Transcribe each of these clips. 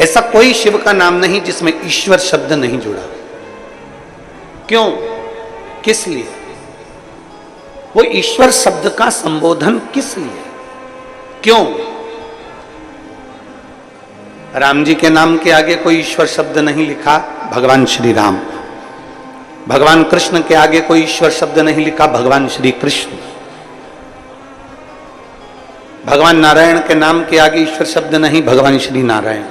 ऐसा कोई शिव का नाम नहीं जिसमें ईश्वर शब्द नहीं जुड़ा। क्यों, किस लिए? वो ईश्वर शब्द का संबोधन किस लिए, क्यों? राम जी के नाम के आगे कोई ईश्वर शब्द नहीं लिखा, भगवान श्री राम। भगवान कृष्ण के आगे कोई ईश्वर शब्द नहीं लिखा, भगवान श्री कृष्ण। भगवान नारायण के नाम के आगे ईश्वर शब्द नहीं, भगवान श्री नारायण।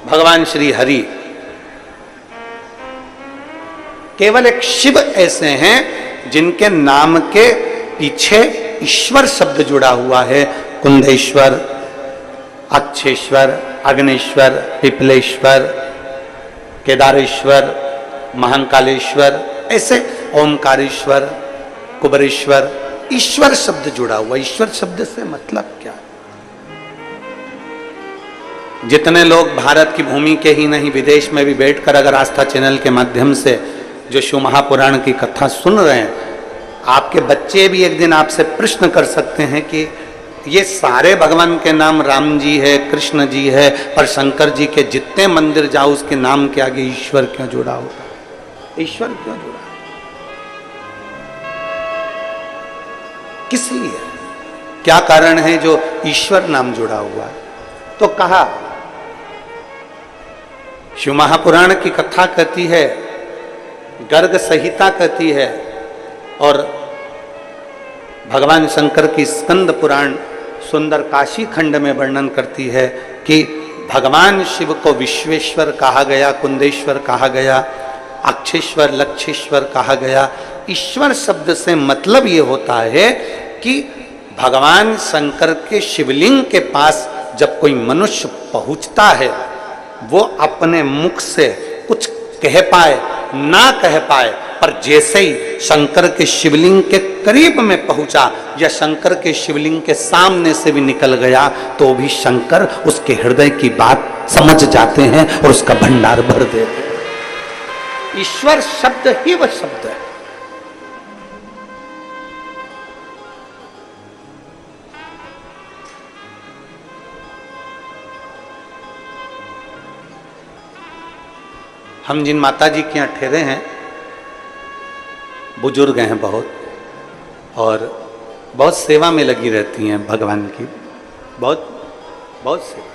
भगवान श्री हरि। केवल एक शिव ऐसे हैं जिनके नाम के पीछे ईश्वर शब्द जुड़ा हुआ है। कुंदेश्वर, अक्षेश्वर, अग्नेश्वर, पिपलेश्वर, केदारेश्वर, महाकालेश्वर, ऐसे ओमकारेश्वर, कुबरेश्वर, ईश्वर शब्द जुड़ा हुआ। ईश्वर शब्द से मतलब क्या? जितने लोग भारत की भूमि के ही नहीं विदेश में भी बैठकर अगर आस्था चैनल के माध्यम से जो शिव महापुराण की कथा सुन रहे हैं, आपके बच्चे भी एक दिन आपसे प्रश्न कर सकते हैं कि ये सारे भगवान के नाम राम जी है, कृष्ण जी है, पर शंकर जी के जितने मंदिर जाओ उसके नाम के आगे ईश्वर क्यों जुड़ा होगा? ईश्वर क्यों जुड़ा? किस लिए? क्या कारण है जो ईश्वर नाम जुड़ा हुआ है? तो कहा, शिव महापुराण की कथा कहती है, गर्ग संहिता कहती है, और भगवान शंकर की स्कंद पुराण सुंदर काशी खंड में वर्णन करती है कि भगवान शिव को विश्वेश्वर कहा गया, कुंदेश्वर कहा गया, अक्षेश्वर, लक्षेश्वर कहा गया। ईश्वर शब्द से मतलब ये होता है कि भगवान शंकर के शिवलिंग के पास जब कोई मनुष्य पहुंचता है, वो अपने मुख से कुछ कह पाए ना कह पाए, पर जैसे ही शंकर के शिवलिंग के करीब में पहुंचा या शंकर के शिवलिंग के सामने से भी निकल गया, तो भी शंकर उसके हृदय की बात समझ जाते हैं और उसका भंडार भर देते हैं। ईश्वर शब्द ही वह शब्द है। हम जिन माता जी के यहाँ ठहरे हैं, बुजुर्ग हैं बहुत, और बहुत सेवा में लगी रहती हैं भगवान की, बहुत बहुत सेवा।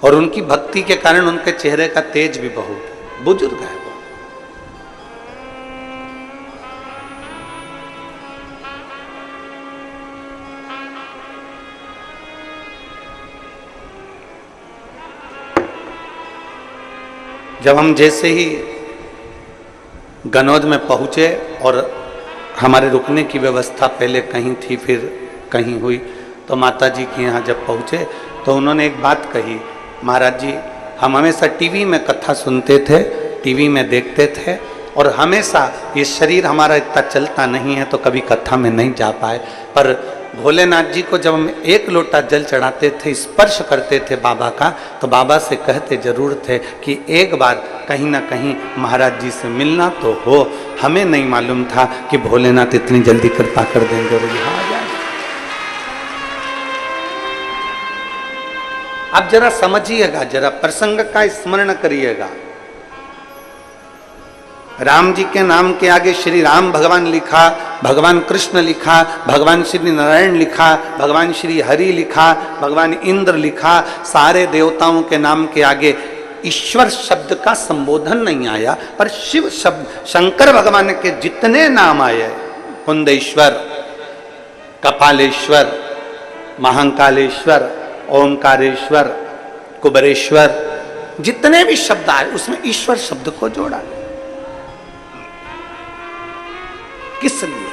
और उनकी भक्ति के कारण उनके चेहरे का तेज भी बहुत। बुजुर्ग है वो। जब हम जैसे ही गनौद में पहुंचे और हमारे रुकने की व्यवस्था पहले कहीं थी फिर कहीं हुई, तो माता जी के यहाँ जब पहुंचे तो उन्होंने एक बात कही, महाराज जी हम हमेशा टीवी में कथा सुनते थे, टीवी में देखते थे, और हमेशा ये शरीर हमारा इतना चलता नहीं है तो कभी कथा में नहीं जा पाए, पर भोलेनाथ जी को जब हम एक लोटा जल चढ़ाते थे, स्पर्श करते थे बाबा का, तो बाबा से कहते जरूर थे कि एक बार कहीं ना कहीं महाराज जी से मिलना तो हो। हमें नहीं मालूम था कि भोलेनाथ इतनी जल्दी कृपा कर देंगे और यहाँ आ जाए। आप जरा समझिएगा, जरा प्रसंग का स्मरण करिएगा। राम जी के नाम के आगे श्री राम भगवान लिखा, भगवान कृष्ण लिखा, भगवान श्री नारायण लिखा, भगवान श्री हरि लिखा, भगवान इंद्र लिखा। सारे देवताओं के नाम के आगे ईश्वर शब्द का संबोधन नहीं आया, पर शिव शब्द, शंकर भगवान के जितने नाम आए, कुंदेश्वर, कपालेश्वर, महाकालेश्वर, ओमकारेश्वर, कुबरेश्वर, जितने भी शब्द आए उसमें ईश्वर शब्द को जोड़ा। किस लिए?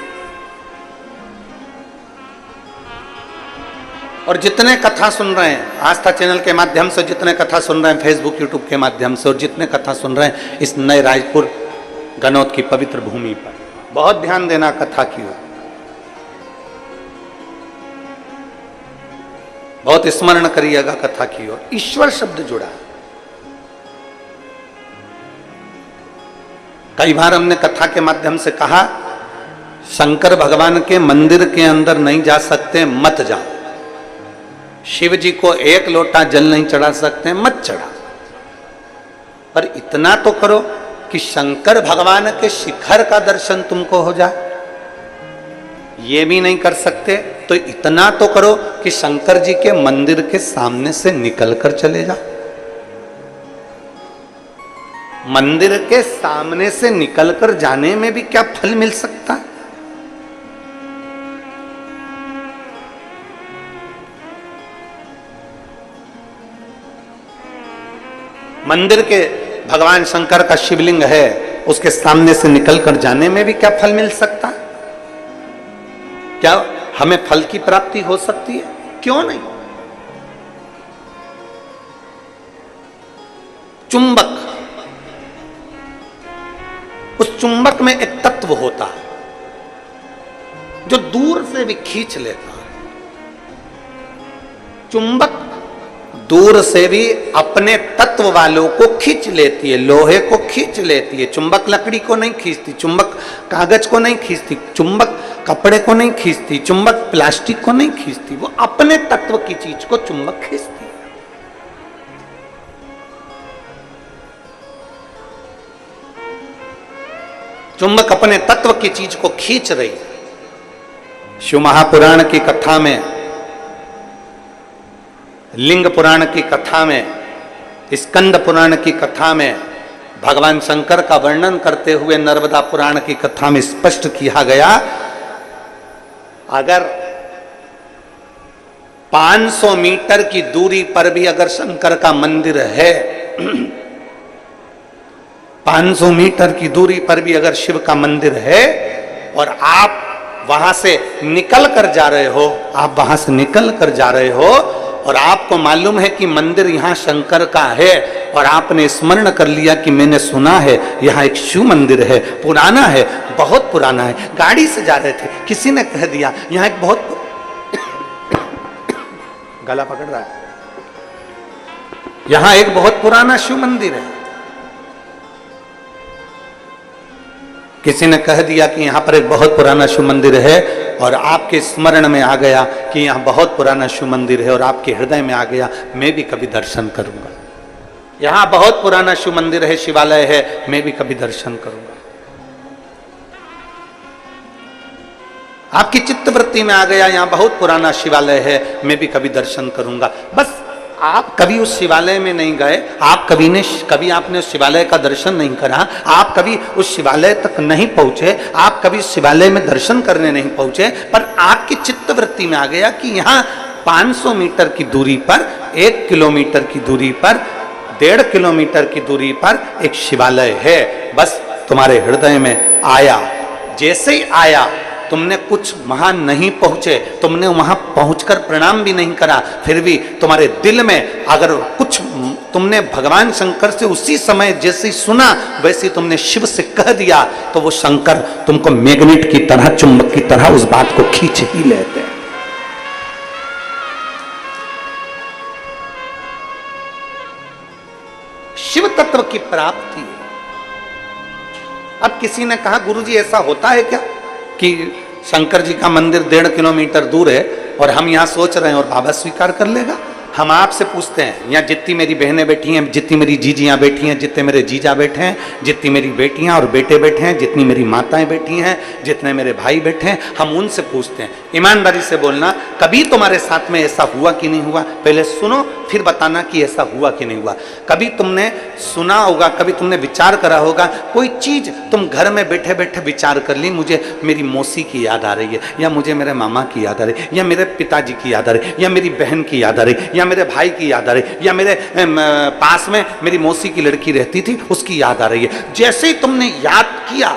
और जितने कथा सुन रहे हैं आस्था चैनल के माध्यम से, जितने कथा सुन रहे हैं फेसबुक यूट्यूब के माध्यम से, और जितने कथा सुन रहे हैं इस नए रायपुर गनौद की पवित्र भूमि पर, बहुत ध्यान देना कथा की ओर, बहुत स्मरण करिएगा कथा की ओर। ईश्वर शब्द जुड़ा। कई बार हमने कथा के माध्यम से कहा, शंकर भगवान के मंदिर के अंदर नहीं जा सकते, मत जाओ। शिव जी को एक लोटा जल नहीं चढ़ा सकते, मत चढ़ा, पर इतना तो करो कि शंकर भगवान के शिखर का दर्शन तुमको हो जाए। ये भी नहीं कर सकते तो इतना तो करो कि शंकर जी के मंदिर के सामने से निकल कर चले जाओ। मंदिर के सामने से निकलकर जाने में भी क्या फल मिल सकता है? मंदिर के भगवान शंकर का शिवलिंग है, उसके सामने से निकलकर जाने में भी क्या फल मिल सकता है? क्या हमें फल की प्राप्ति हो सकती है? क्यों नहीं? चुंबक, उस चुंबक में एक तत्व होता है जो दूर से भी खींच लेता है। चुंबक दूर से भी अपने तत्व वालों को खींच लेती है, लोहे को खींच लेती है। चुंबक लकड़ी को नहीं खींचती, चुंबक कागज को नहीं खींचती, चुंबक कपड़े को नहीं खींचती, चुंबक प्लास्टिक को नहीं खींचती, वो अपने तत्व की चीज को चुंबक खींचती है। चुंबक अपने तत्व की चीज को खींच रही है। शिव महापुराण की कथा में, लिंग पुराण की कथा में, स्कंद पुराण की कथा में भगवान शंकर का वर्णन करते हुए नर्मदा पुराण की कथा में स्पष्ट किया गया, अगर 500 मीटर की दूरी पर भी अगर शंकर का मंदिर है, 500 मीटर की दूरी पर भी अगर शिव का मंदिर है और आप वहां से निकल कर जा रहे हो, आप वहां से निकल कर जा रहे हो और आपको मालूम है कि मंदिर यहां शंकर का है और आपने स्मरण कर लिया कि मैंने सुना है यहां एक शिव मंदिर है, पुराना है, बहुत पुराना है। गाड़ी से जा रहे थे, किसी ने कह दिया यहां एक बहुत गला पकड़ रहा है, यहां एक बहुत पुराना शिव मंदिर है। किसी ने कह दिया कि यहां पर एक बहुत पुराना शिव मंदिर है और आपके स्मरण में आ गया कि यहां बहुत पुराना शिव मंदिर है और आपके हृदय में आ गया मैं भी कभी दर्शन करूंगा, यहां बहुत पुराना शिव मंदिर है, शिवालय है, मैं भी कभी दर्शन करूंगा। आपकी चित्तवृत्ति में आ गया यहां बहुत पुराना शिवालय है, मैं भी कभी दर्शन करूंगा। बस आप कभी उस शिवालय में नहीं गए, आप कभी आपने उस शिवालय का दर्शन नहीं करा, आप कभी उस शिवालय तक नहीं पहुंचे, आप कभी उस शिवालय में दर्शन करने नहीं पहुंचे, पर आपकी चित्तवृत्ति में आ गया कि यहाँ 500 मीटर की दूरी पर, 1 किलोमीटर की दूरी पर, 1.5 किलोमीटर की दूरी पर एक शिवालय है। बस तुम्हारे हृदय में आया, जैसे ही आया तुमने कुछ वहां नहीं पहुंचे, तुमने वहां पहुंचकर प्रणाम भी नहीं करा, फिर भी तुम्हारे दिल में अगर कुछ तुमने भगवान शंकर से उसी समय जैसे ही सुना वैसे तुमने शिव से कह दिया, तो वो शंकर तुमको मैग्नेट की तरह, चुंबक की तरह उस बात को खींच ही लेते हैं। शिव तत्व की प्राप्ति। अब किसी ने कहा गुरुजी ऐसा होता है क्या कि शंकर जी का मंदिर 1.5 किलोमीटर दूर है और हम यहाँ सोच रहे हैं और बाबा स्वीकार कर लेगा? हम आपसे पूछते हैं, यहाँ जितनी मेरी बहनें बैठी हैं, जितनी मेरी जीजियाँ बैठी हैं, जितने मेरे जीजा बैठे हैं, जितनी मेरी बेटियाँ और बेटे बैठे हैं, जितनी मेरी माताएं बैठी हैं, जितने मेरे भाई बैठे हैं, हम उनसे पूछते हैं, ईमानदारी से बोलना, कभी तुम्हारे साथ में ऐसा हुआ कि नहीं हुआ? पहले सुनो फिर बताना कि ऐसा हुआ कि नहीं हुआ। कभी तुमने सुना होगा, कभी तुमने विचार करा होगा, कोई चीज तुम घर में बैठे बैठे विचार कर ली, मुझे मेरी मौसी की याद आ रही है, या मुझे मेरे मामा की याद आ रही है, या मेरे पिताजी की याद आ रही है, या मेरी बहन की याद आ रही है, या मेरे भाई की याद आ रही है, या मेरे पास में मेरी मौसी की लड़की रहती थी उसकी याद आ रही है। जैसे ही तुमने याद किया,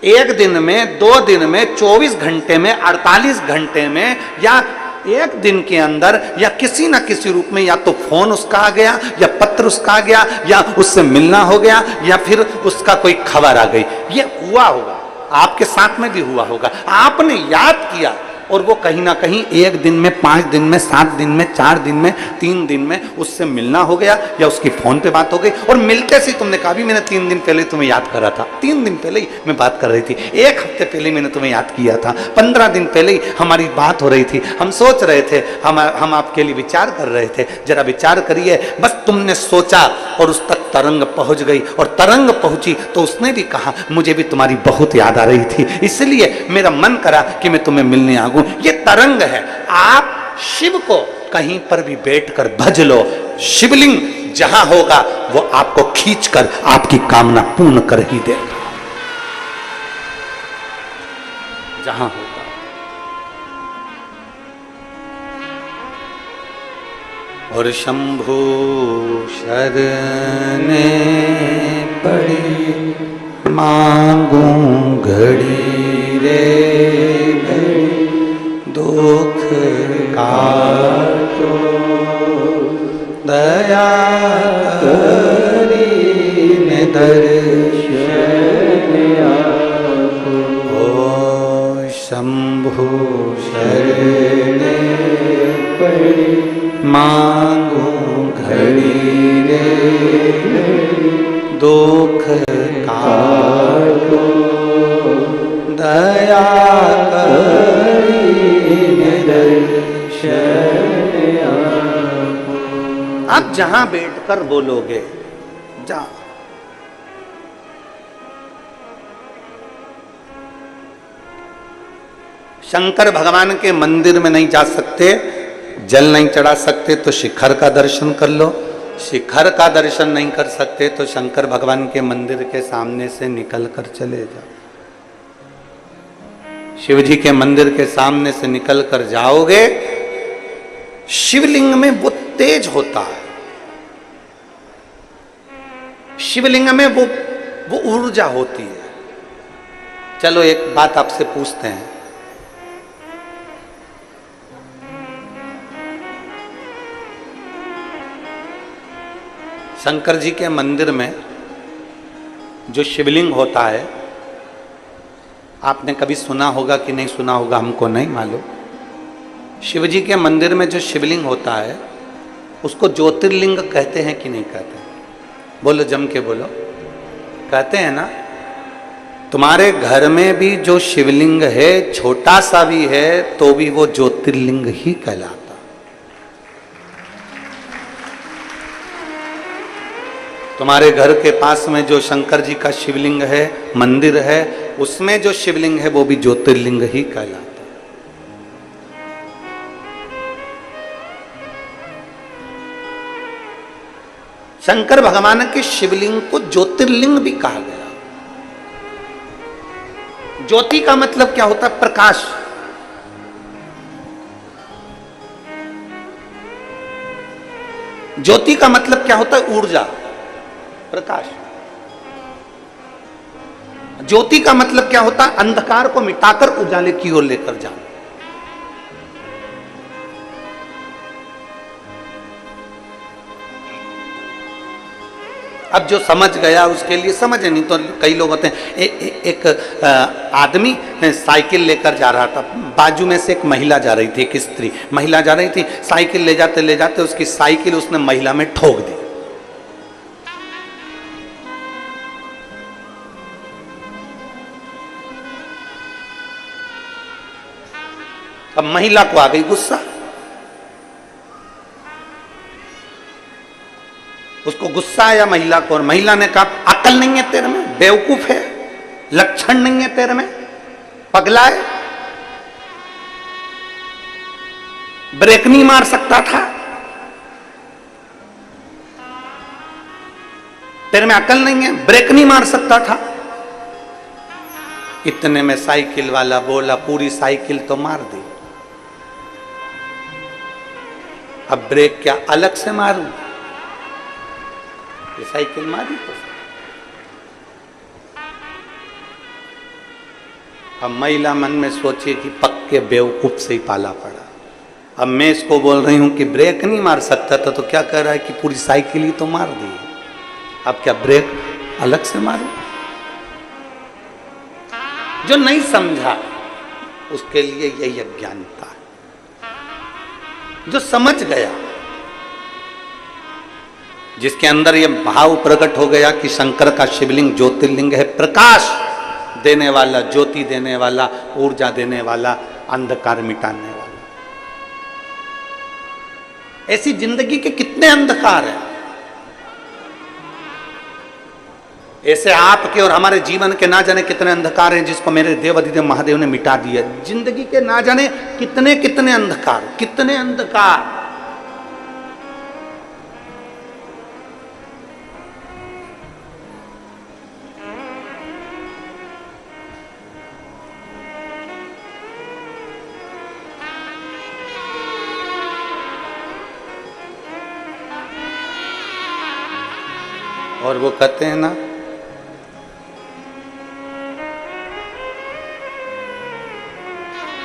1 दिन में, 2 दिन में, 24 घंटे में, 48 घंटे में, या 1 दिन के अंदर, या किसी ना किसी रूप में, या तो फोन उसका आ गया, या पत्र उसका आ गया, या उससे मिलना हो गया, या फिर उसका कोई खबर आ गई, ये हुआ होगा, आपके साथ में भी हुआ होगा। आपने याद किया और वो कहीं ना कहीं 1 दिन में, 5 दिन में, 7 दिन में, 4 दिन में, 3 दिन में उससे मिलना हो गया या उसकी फोन पे बात हो गई, और मिलते से तुमने कहा भी मैंने 3 दिन पहले तुम्हें याद करा था, 3 दिन पहले ही मैं बात कर रही थी, 1 हफ्ते पहले मैंने तुम्हें याद किया था, 15 दिन पहले ही हमारी बात हो रही थी, हम सोच रहे थे, हम आपके लिए विचार कर रहे थे, जरा विचार करिए। बस तुमने सोचा और उस तक तरंग पहुंच गई, और तरंग पहुंची तो उसने भी कहा मुझे भी तुम्हारी बहुत याद आ रही थी, इसलिए मेरा मन करा कि मैं तुम्हें मिलने आ गूं। ये तरंग है। आप शिव को कहीं पर भी बैठकर भज लो, शिवलिंग जहां होगा वो आपको खींचकर आपकी कामना पूर्ण कर ही देगा, जहां होगा। और शंभु शरणे पड़ी मांगूं घड़ी रे घड़ी, दुख काटो दया करी ने दर्शन आपको। ओ शंभु शरणे पड़ी मांगूं घड़ी रे घड़ी, दुख काटो दया करी दर्शन आपको। आप जहां बैठकर बोलोगे, जा शंकर भगवान के मंदिर में नहीं जा सकते, जल नहीं चढ़ा सकते तो शिखर का दर्शन कर लो, शिखर का दर्शन नहीं कर सकते तो शंकर भगवान के मंदिर के सामने से निकल कर चले जाओ। शिव जी के मंदिर के सामने से निकल कर जाओगे, शिवलिंग में वो तेज होता है, शिवलिंग में वो ऊर्जा होती है। चलो एक बात आपसे पूछते हैं, शंकर जी के मंदिर में जो शिवलिंग होता है, आपने कभी सुना होगा कि नहीं सुना होगा हमको नहीं मालूम। शिव जी के मंदिर में जो शिवलिंग होता है उसको ज्योतिर्लिंग कहते हैं कि नहीं कहते हैं? बोलो, जम के बोलो। कहते हैं ना। तुम्हारे घर में भी जो शिवलिंग है, छोटा सा भी है तो भी वो ज्योतिर्लिंग ही कहलाता। तुम्हारे घर के पास में जो शंकर जी का शिवलिंग है, मंदिर है, उसमें जो शिवलिंग है वो भी ज्योतिर्लिंग ही कहलाता। शंकर भगवान के शिवलिंग को ज्योतिर्लिंग भी कहा गया। ज्योति का मतलब क्या होता है? प्रकाश। ज्योति का मतलब क्या होता है? ऊर्जा, प्रकाश। ज्योति का मतलब क्या होता है? अंधकार को मिटाकर उजाले की ओर लेकर जाना। अब जो समझ गया उसके लिए समझ, नहीं तो कई लोग होते हैं। एक आदमी साइकिल लेकर जा रहा था, बाजू में से एक महिला जा रही थी, एक स्त्री महिला जा रही थी, साइकिल ले जाते उसकी साइकिल उसने महिला में ठोक दी। अब महिला को आ गई गुस्सा, उसको गुस्सा आया महिला को, और महिला ने कहा अकल नहीं है तेरे में, बेवकूफ है, लक्षण नहीं है तेरे में, पगला है, ब्रेक नहीं मार सकता था, तेरे में अकल नहीं है, ब्रेक नहीं मार सकता था। इतने में साइकिल वाला बोला पूरी साइकिल तो मार दी, अब ब्रेक क्या अलग से मारूं? ये साइकिल मारी तो। अब महिला मन में सोचे कि पक्के बेवकूफ से ही पाला पड़ा। अब मैं इसको बोल रही हूं कि ब्रेक नहीं मार सकता था, तो क्या कह रहा है कि पूरी साइकिल ही तो मार दी, अब क्या ब्रेक अलग से मारूं? जो नहीं समझा उसके लिए यही अज्ञानता है। जो समझ गया, जिसके अंदर ये भाव प्रकट हो गया कि शंकर का शिवलिंग ज्योतिर्लिंग है, प्रकाश देने वाला, ज्योति देने वाला, ऊर्जा देने वाला, अंधकार मिटाने वाला। ऐसी जिंदगी के कितने अंधकार हैं, ऐसे आपके और हमारे जीवन के ना जाने कितने अंधकार हैं, जिसको मेरे देवाधिदेव महादेव ने मिटा दिया। जिंदगी के ना जाने कितने कितने अंधकार, कितने अंधकार। और वो कहते हैं ना,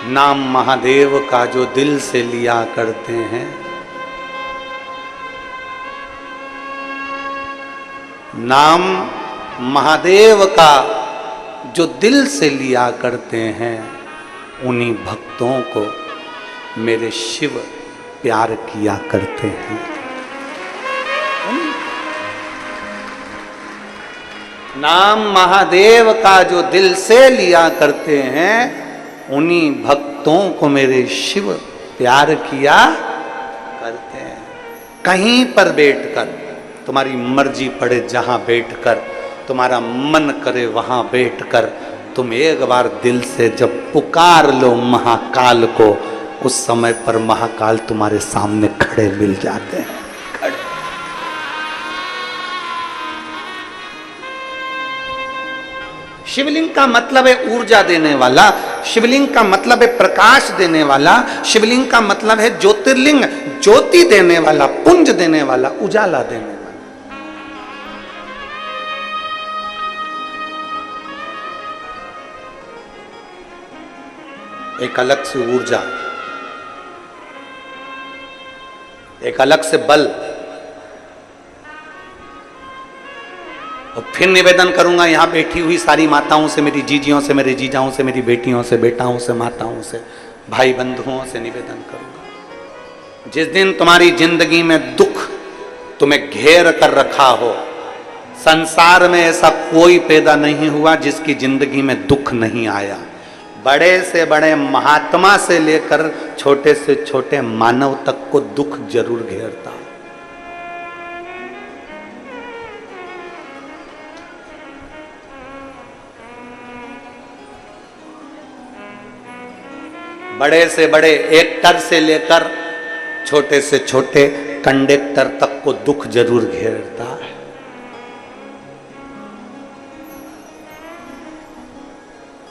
नाम महादेव का जो दिल से लिया करते हैं, नाम महादेव का जो दिल से लिया करते हैं, उन्हीं भक्तों को मेरे शिव प्यार किया करते हैं। नाम महादेव का जो दिल से लिया करते हैं, उन्हीं भक्तों को मेरे शिव प्यार किया करते हैं। कहीं पर बैठकर, तुम्हारी मर्जी पड़े जहां बैठकर, तुम्हारा मन करे वहां बैठकर, तुम एक बार दिल से जब पुकार लो महाकाल को, उस समय पर महाकाल तुम्हारे सामने खड़े मिल जाते हैं। शिवलिंग का मतलब है ऊर्जा देने वाला, शिवलिंग का मतलब है प्रकाश देने वाला, शिवलिंग का मतलब है ज्योतिर्लिंग, ज्योति देने वाला, पुंज देने वाला, उजाला देने वाला। एक अलग से ऊर्जा, एक अलग से बल। और फिर निवेदन करूंगा यहां बैठी हुई सारी माताओं से, मेरी जीजियों से, मेरे जीजाओं से, मेरी बेटियों से, बेटाओं से, माताओं से, भाई बंधुओं से निवेदन करूंगा, जिस दिन तुम्हारी जिंदगी में दुख तुम्हें घेर कर रखा हो, संसार में ऐसा कोई पैदा नहीं हुआ जिसकी जिंदगी में दुख नहीं आया। बड़े से बड़े महात्मा से लेकर छोटे से छोटे मानव तक को दुख जरूर घेरता है। बड़े से बड़े एक्टर से लेकर छोटे से छोटे कंडक्टर तक को दुख जरूर घेरता है।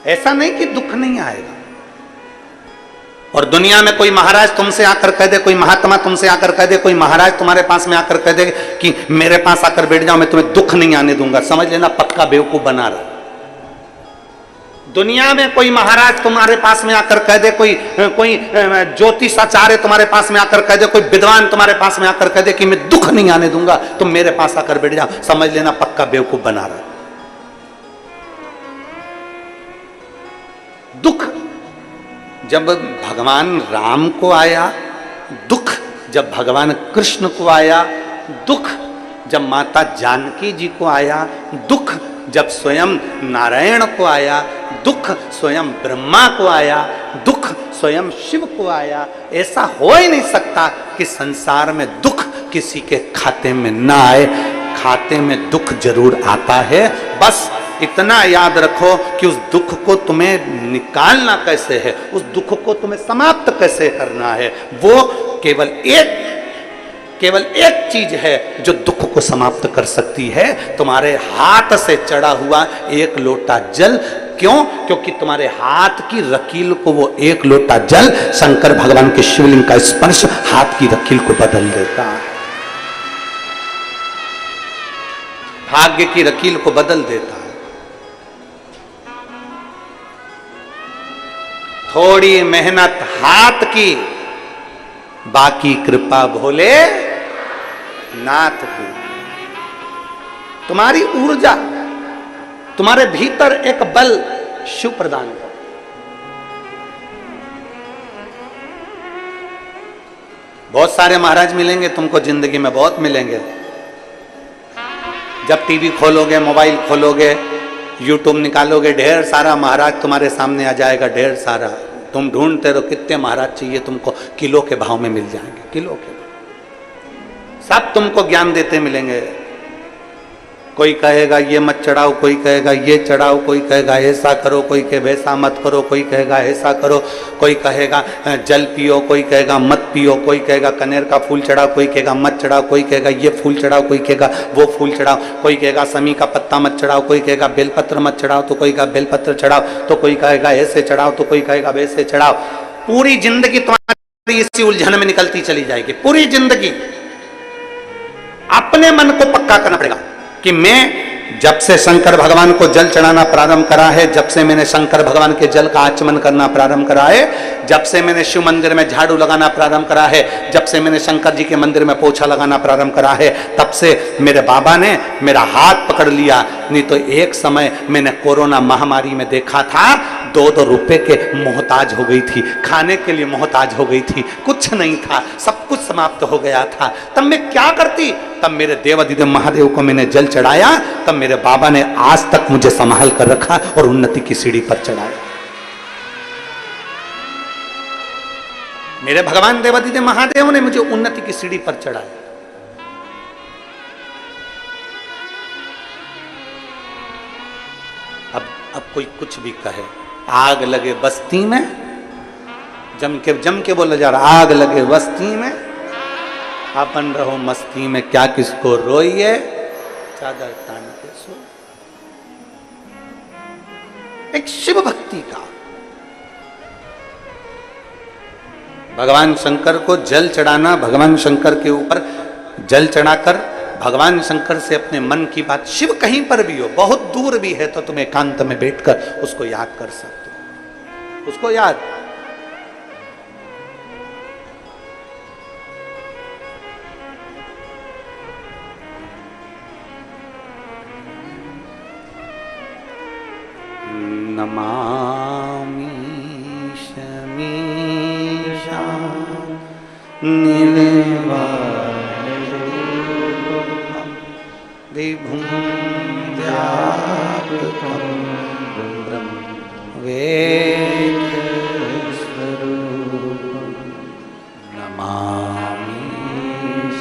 ऐसा नहीं कि दुख नहीं आएगा। और दुनिया में कोई महाराज तुमसे आकर कह दे, कोई महात्मा तुमसे आकर कह दे, कोई महाराज तुम्हारे पास में आकर कह दे कि मेरे पास आकर बैठ जाओ, मैं तुम्हें दुख नहीं आने दूंगा, समझ लेना पक्का बेवकूफ बना रहा। दुनिया में कोई महाराज तुम्हारे पास में आकर कह दे, कोई ज्योतिषाचार्य तुम्हारे पास में आकर कह दे, कोई विद्वान तुम्हारे पास में आकर कह दे कि मैं दुख नहीं आने दूंगा, तुम मेरे पास आकर बैठ जाओ, समझ लेना पक्का बेवकूफ बना रहा। दुख जब भगवान राम को आया, दुख जब भगवान कृष्ण को आया, दुख जब माता जानकी जी को आया, दुख जब स्वयं नारायण को आया, दुख स्वयं ब्रह्मा को आया, दुख स्वयं शिव को आया। ऐसा हो ही नहीं सकता कि संसार में दुख किसी के खाते में ना आए। खाते में दुख जरूर आता है, बस इतना याद रखो कि उस दुख को तुम्हें निकालना कैसे है, उस दुख को तुम्हें समाप्त कैसे करना है। वो केवल एक चीज है जो दुख को समाप्त कर सकती है, तुम्हारे हाथ से चढ़ा हुआ एक लोटा जल। क्यों? क्योंकि तुम्हारे हाथ की रकील को वो एक लोटा जल, शंकर भगवान के शिवलिंग का स्पर्श हाथ की रकील को बदल देता है, भाग्य की रकील को बदल देता है। थोड़ी मेहनत हाथ की, बाकी कृपा भोले नाथ की। तुम्हारी ऊर्जा, तुम्हारे भीतर एक बल शिव प्रदान कर। बहुत सारे महाराज मिलेंगे तुमको जिंदगी में, बहुत मिलेंगे। जब टीवी खोलोगे, मोबाइल खोलोगे, यूट्यूब निकालोगे, ढेर सारा महाराज तुम्हारे सामने आ जाएगा, ढेर सारा। तुम ढूंढते रहो कितने महाराज चाहिए तुमको, किलो के भाव में मिल जाएंगे, किलो के भाव। सब तुमको ज्ञान देते मिलेंगे। कोई कहेगा ये मत चढ़ाओ, कोई कहेगा ये चढ़ाओ, कोई कहेगा ऐसा करो, कोई कहे वैसा मत करो, कोई कहेगा ऐसा करो, कोई कहेगा जल पियो, कोई कहेगा मत पियो, कोई कहेगा कनेर का फूल चढ़ाओ, कोई कहेगा मत चढ़ाओ, कोई कहेगा ये फूल चढ़ाओ, कोई कहेगा वो फूल चढ़ाओ, कोई कहेगा समी का पत्ता मत चढ़ाओ, कोई कहेगा बेलपत्र मत चढ़ाओ, तो कोई कहेगा बेलपत्र चढ़ाओ, तो कोई कहेगा ऐसे चढ़ाओ, तो कोई कहेगा वैसे चढ़ाओ। पूरी जिंदगी तुम्हारी इसी उलझन में निकलती चली जाएगी। पूरी जिंदगी अपने मन को पक्का करना पड़ेगा कि मैं जब से शंकर भगवान को जल चढ़ाना प्रारंभ करा है, जब से मैंने शंकर भगवान के जल का आचमन करना प्रारंभ करा है, जब से मैंने शिव मंदिर में झाड़ू लगाना प्रारंभ करा है, जब से मैंने शंकर जी के मंदिर में पोछा लगाना प्रारंभ करा है, तब से मेरे बाबा ने मेरा हाथ पकड़ लिया। नहीं तो एक समय मैंने कोरोना महामारी में देखा था, 2-2 रुपए के मोहताज हो गई थी, खाने के लिए मोहताज हो गई थी, कुछ नहीं था, सब कुछ समाप्त हो गया था। तब मैं क्या करती? तब मेरे देवाधिदेव महादेव को मैंने जल चढ़ाया, तब मेरे बाबा ने आज तक मुझे संभाल कर रखा और उन्नति की सीढ़ी पर चढ़ाया। मेरे भगवान देवाधिदेव महादेव ने मुझे उन्नति की सीढ़ी पर चढ़ाया। अब कोई कुछ भी कहे, आग लगे बस्ती में, जम के बोला जा रहा, आग लगे बस्ती में, अपन रहो मस्ती में, क्या किसको रोइए, चादर तान के सो। एक शिव भक्ति का भगवान शंकर को जल चढ़ाना, भगवान शंकर के ऊपर जल चढ़ाकर भगवान शंकर से अपने मन की बात, शिव कहीं पर भी हो, बहुत दूर भी है तो तुम एकांत में बैठकर उसको याद कर सकते हो, उसको याद। नमामि शमीशा विभुं व्यापकं वेदस्वरूपं नमामि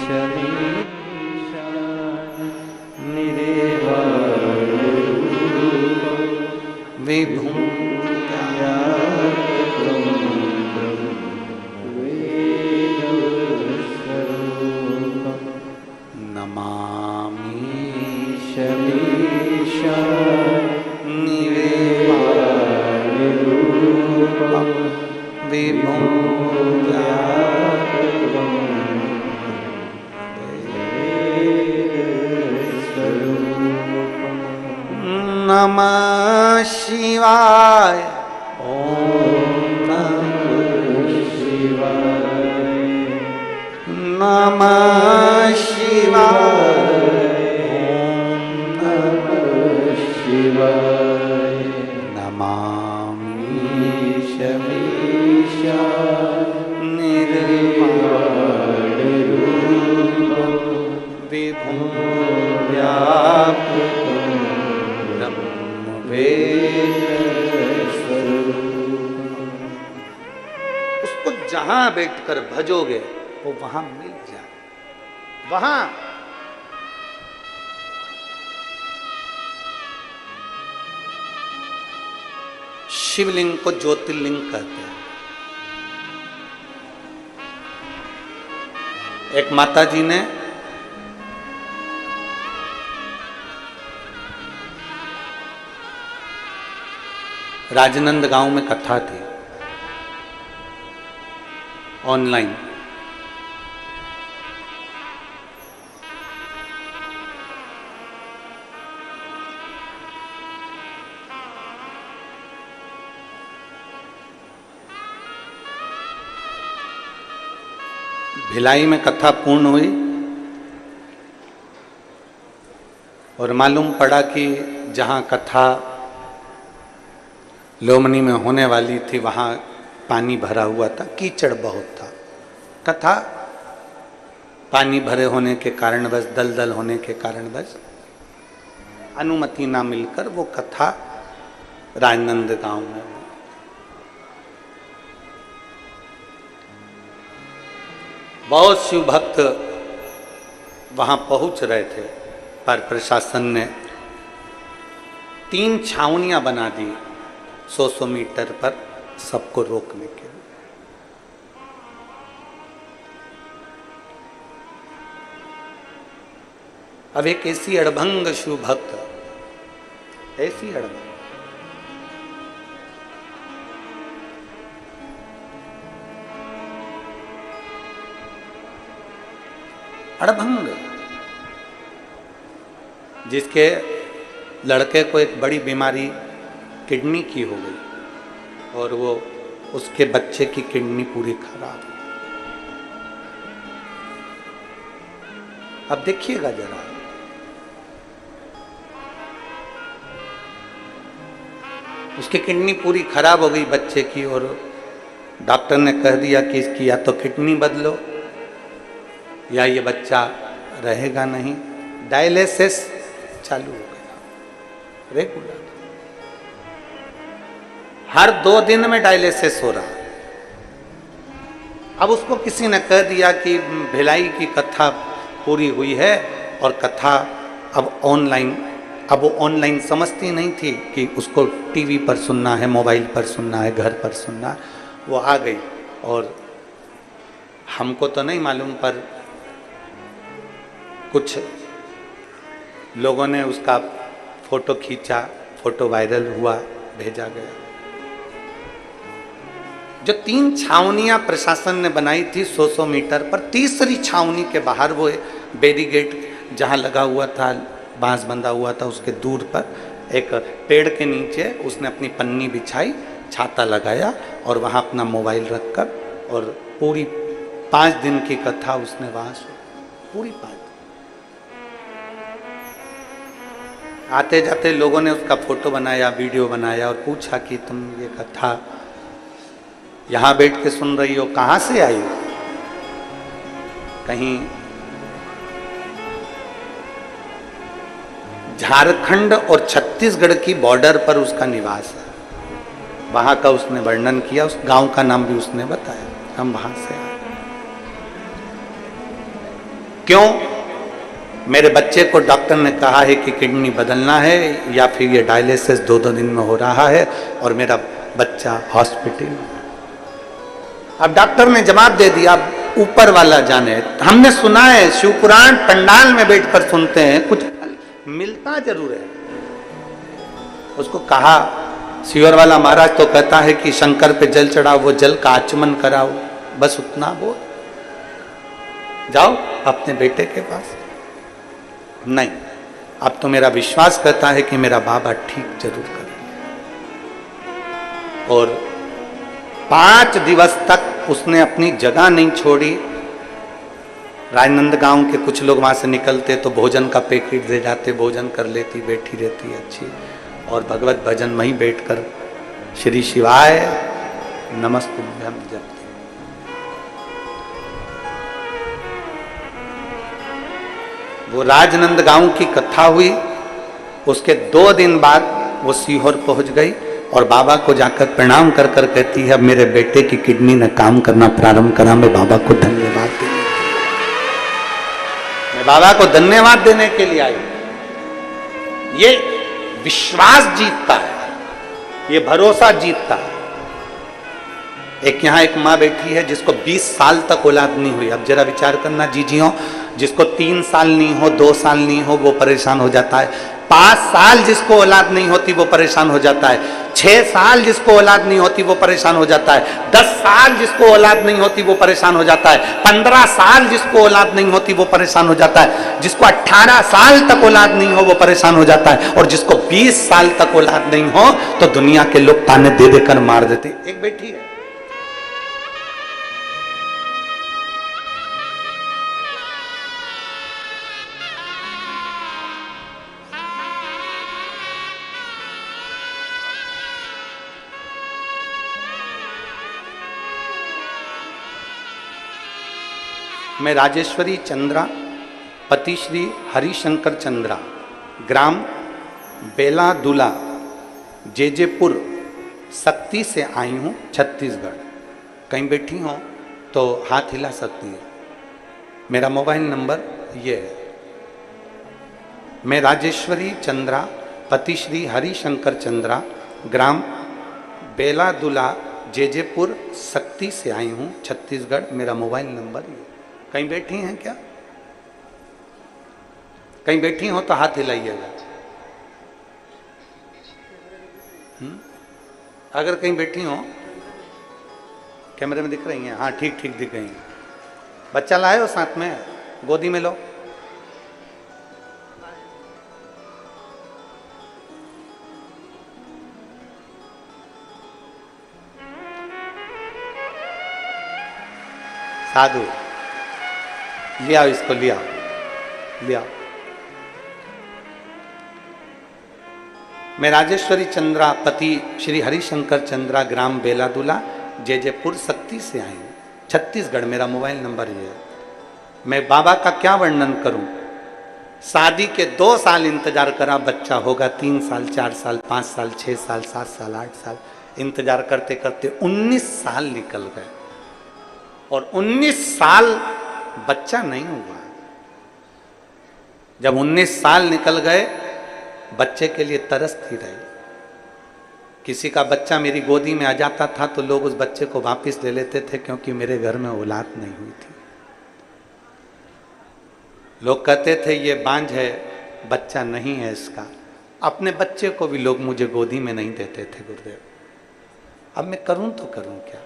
शमीशा विभुं नमामि शमीशा निवेदितरूपं विभुं व्यापकं वेदस्वरूपं नमः शिवाय। ओम नमः शिवाय। नमः शिवाय। ओम नमः शिवाय। नमामि शमीशा निर्वाणरूपं विभुं व्यापकं उसको जहां बैठकर भजोगे वो वहां मिल जाए। वहां शिवलिंग को ज्योतिर्लिंग कहते हैं। एक माता जी ने राजनंद गांव में कथा थी ऑनलाइन। भिलाई में कथा पूर्ण हुई और मालूम पड़ा कि जहां कथा लोमनी में होने वाली थी वहां पानी भरा हुआ था, कीचड़ बहुत था। कथा पानी भरे होने के कारणवश, दलदल होने के कारणवश अनुमति ना मिलकर वो कथा राजनंदगांव में हुई। बहुत शिव भक्त वहां पहुंच रहे थे, पर प्रशासन ने 3 छावनियां बना दी 100 मीटर पर सबको रोकने के लिए। अब एक ऐसी अड़भंग शिव भक्त, ऐसी अड़भंग, अड़भंग, जिसके लड़के को एक बड़ी बीमारी किडनी की हो गई और वो उसके बच्चे की किडनी पूरी खराब। अब देखिएगा जरा, उसकी किडनी पूरी खराब हो गई बच्चे की, और डॉक्टर ने कह दिया कि इसकी या तो किडनी बदलो या ये बच्चा रहेगा नहीं। डायलिसिस चालू हो गया रेगुलर, हर 2 दिन में डायलिसिस हो रहा। अब उसको किसी ने कह दिया कि भिलाई की कथा पूरी हुई है और कथा अब ऑनलाइन। अब वो ऑनलाइन समझती नहीं थी कि उसको टीवी पर सुनना है, मोबाइल पर सुनना है, घर पर सुनना है। वो आ गई और हमको तो नहीं मालूम, पर कुछ लोगों ने उसका फोटो खींचा, फोटो वायरल हुआ, भेजा गया। जो 3 छावनियां प्रशासन ने बनाई थी 100 मीटर पर, तीसरी छावनी के बाहर वो बैरिकेड जहां लगा हुआ था, बांस बंधा हुआ था, उसके दूर पर एक पेड़ के नीचे उसने अपनी पन्नी बिछाई, छाता लगाया और वहां अपना मोबाइल रखकर, और पूरी 5 दिन की कथा उसने वहां सुनी, पूरी 5 दिन। आते जाते लोगों ने उसका फोटो बनाया, वीडियो बनाया और पूछा कि तुम ये कथा यहां बैठ के सुन रही हो, कहां से आई हो? कहीं झारखंड और छत्तीसगढ़ की बॉर्डर पर उसका निवास है। वहां का उसने वर्णन किया, उस गांव का नाम भी उसने बताया, हम वहां से आए। क्यों? मेरे बच्चे को डॉक्टर ने कहा है कि किडनी बदलना है या फिर ये डायलिसिस 2-2 दिन में हो रहा है और मेरा बच्चा हॉस्पिटल में। अब डॉक्टर ने जवाब दे दिया, ऊपर वाला जाने। हमने सुना है, शिव पुराण पंडाल में बैठकर सुनते हैं, कुछ मिलता जरूर है। उसको कहा, शिवर वाला महाराज तो कहता है कि शंकर पे जल चढ़ाओ, वो जल का आचमन कराओ, बस उतना बोल, जाओ अपने बेटे के पास। नहीं, अब तो मेरा विश्वास कहता है कि मेरा बाबा ठीक जरूर करेगा। और 5 दिवस तक उसने अपनी जगह नहीं छोड़ी। राजनंदगांव के कुछ लोग वहां से निकलते तो भोजन का पैकेट दे जाते, भोजन कर लेती, बैठी रहती अच्छी, और भगवत भजन वहीं बैठकर श्री शिवाय नमस्तुभ्यम जपती। वो राजनंदगांव की कथा हुई, उसके 2 दिन बाद वो सीहोर पहुंच गई और बाबा को जाकर प्रणाम कर कर कहती है, अब मेरे बेटे की किडनी ने काम करना प्रारंभ करा, मैं बाबा को धन्यवाद देने, मैं बाबा को धन्यवाद देने के लिए आई। ये विश्वास जीतता है, ये भरोसा जीतता है। एक यहाँ एक माँ बैठी है जिसको 20 साल तक औलाद नहीं हुई। अब जरा विचार करना जीजियों, जिसको 3 साल नहीं हो, 2 साल नहीं हो, वो परेशान हो जाता है। 5 साल जिसको औलाद नहीं होती वो परेशान हो जाता है। 6 साल जिसको औलाद नहीं होती वो परेशान हो जाता है। 10 साल जिसको औलाद नहीं होती वो परेशान हो जाता है। 15 साल जिसको औलाद नहीं होती वो परेशान हो जाता है। जिसको 18 साल तक औलाद नहीं हो वो परेशान हो जाता है। और जिसको 20 साल तक औलाद नहीं हो तो दुनिया के लोग ताने दे देकर मार देते। एक बेटी है, मैं राजेश्वरी चंद्रा पति श्री हरिशंकर चंद्रा ग्राम बेलादुला जेजेपुर सक्ती से आई हूँ छत्तीसगढ़। कहीं बैठी हो तो हाथ हिला सकती है। मेरा मोबाइल नंबर ये है। मैं राजेश्वरी चंद्रा पति श्री हरिशंकर चंद्रा ग्राम बेलादुला जेजेपुर सक्ती से आई हूँ छत्तीसगढ़। मेरा मोबाइल नंबर ये। कहीं बैठी हैं क्या? कहीं बैठी हो तो हाथ हिलाइएगा। अगर कहीं बैठी हो, कैमरे में दिख रही हैं? हाँ ठीक ठीक दिख रही हैं। बच्चा लाए हो साथ में? गोदी में लो। साधु ले आओ, इसको ले आओ, ले आओ। मैं राजेश्वरी चंद्रा पति श्री हरिशंकर चंद्रा ग्राम बेलादुला जेजेपुर सक्ती से आई हूँ छत्तीसगढ़। मेरा मोबाइल नंबर ये है। मैं बाबा का क्या वर्णन करूं? शादी के 2 साल इंतजार करा, बच्चा होगा 3 साल 4 साल 5 साल 6 साल 7 साल 8 साल इंतजार करते करते 19 साल निकल गए और 19 साल बच्चा नहीं हुआ। जब 19 साल निकल गए, बच्चे के लिए तरसती रही। किसी का बच्चा मेरी गोदी में आ जाता था तो लोग उस बच्चे को वापस ले लेते थे, क्योंकि मेरे घर में औलाद नहीं हुई थी। लोग कहते थे ये बांझ है, बच्चा नहीं है इसका। अपने बच्चे को भी लोग मुझे गोदी में नहीं देते थे गुरुदेव। अब मैं करूं तो करूं क्या?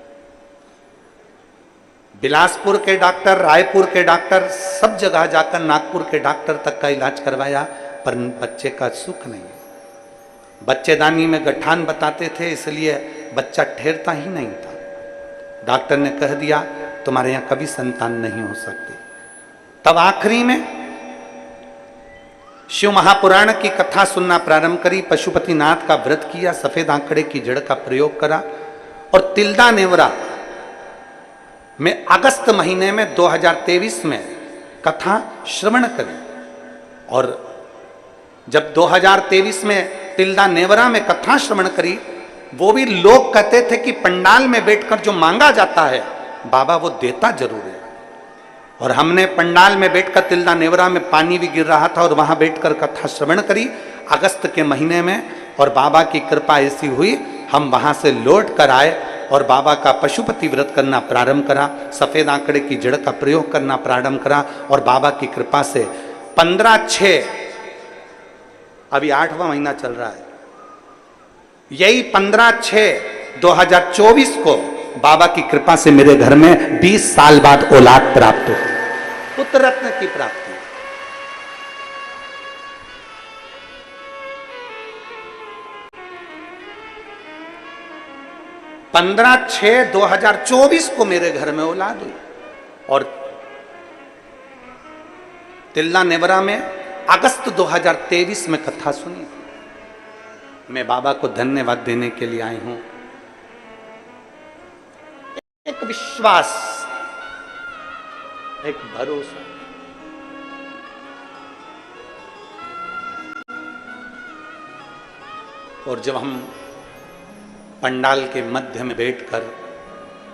बिलासपुर के डॉक्टर, रायपुर के डॉक्टर, सब जगह जाकर नागपुर के डॉक्टर तक का इलाज करवाया, पर बच्चे का सुख नहीं। बच्चेदानी में गठान बताते थे, इसलिए बच्चा ठहरता ही नहीं था। डॉक्टर ने कह दिया तुम्हारे यहां कभी संतान नहीं हो सकती। तब आखिरी में शिव महापुराण की कथा सुनना प्रारंभ करी, पशुपतिनाथ का व्रत किया, सफेद आंकड़े की जड़ का प्रयोग करा और तिल्दा नेवरा में अगस्त महीने में 2023 में कथा श्रवण करी। और जब 2023 में तिल्दा नेवरा में कथा श्रवण करी, वो भी लोग कहते थे कि पंडाल में बैठकर जो मांगा जाता है बाबा वो देता जरूर है। और हमने पंडाल में बैठकर तिल्दा नेवरा में पानी भी गिर रहा था और वहां बैठकर कथा श्रवण करी अगस्त के महीने में। और बाबा की कृपा ऐसी हुई, हम वहां से लौट कर आए और बाबा का पशुपति व्रत करना प्रारंभ करा, सफेद आंकड़े की जड़ का प्रयोग करना प्रारंभ करा। और बाबा की कृपा से 15/6, अभी 8वां महीना चल रहा है, यही 15/6/2024 को बाबा की कृपा से मेरे घर में 20 साल बाद औलाद प्राप्त हुई, पुत्र रत्न की प्राप्ति। 15/6/2024 को मेरे घर में औलाद हुई। और तिल्दा नेवरा में अगस्त 2023 में कथा सुनी। मैं बाबा को धन्यवाद देने के लिए आई हूं। एक विश्वास, एक भरोसा, और जब हम पंडाल के मध्य में बैठकर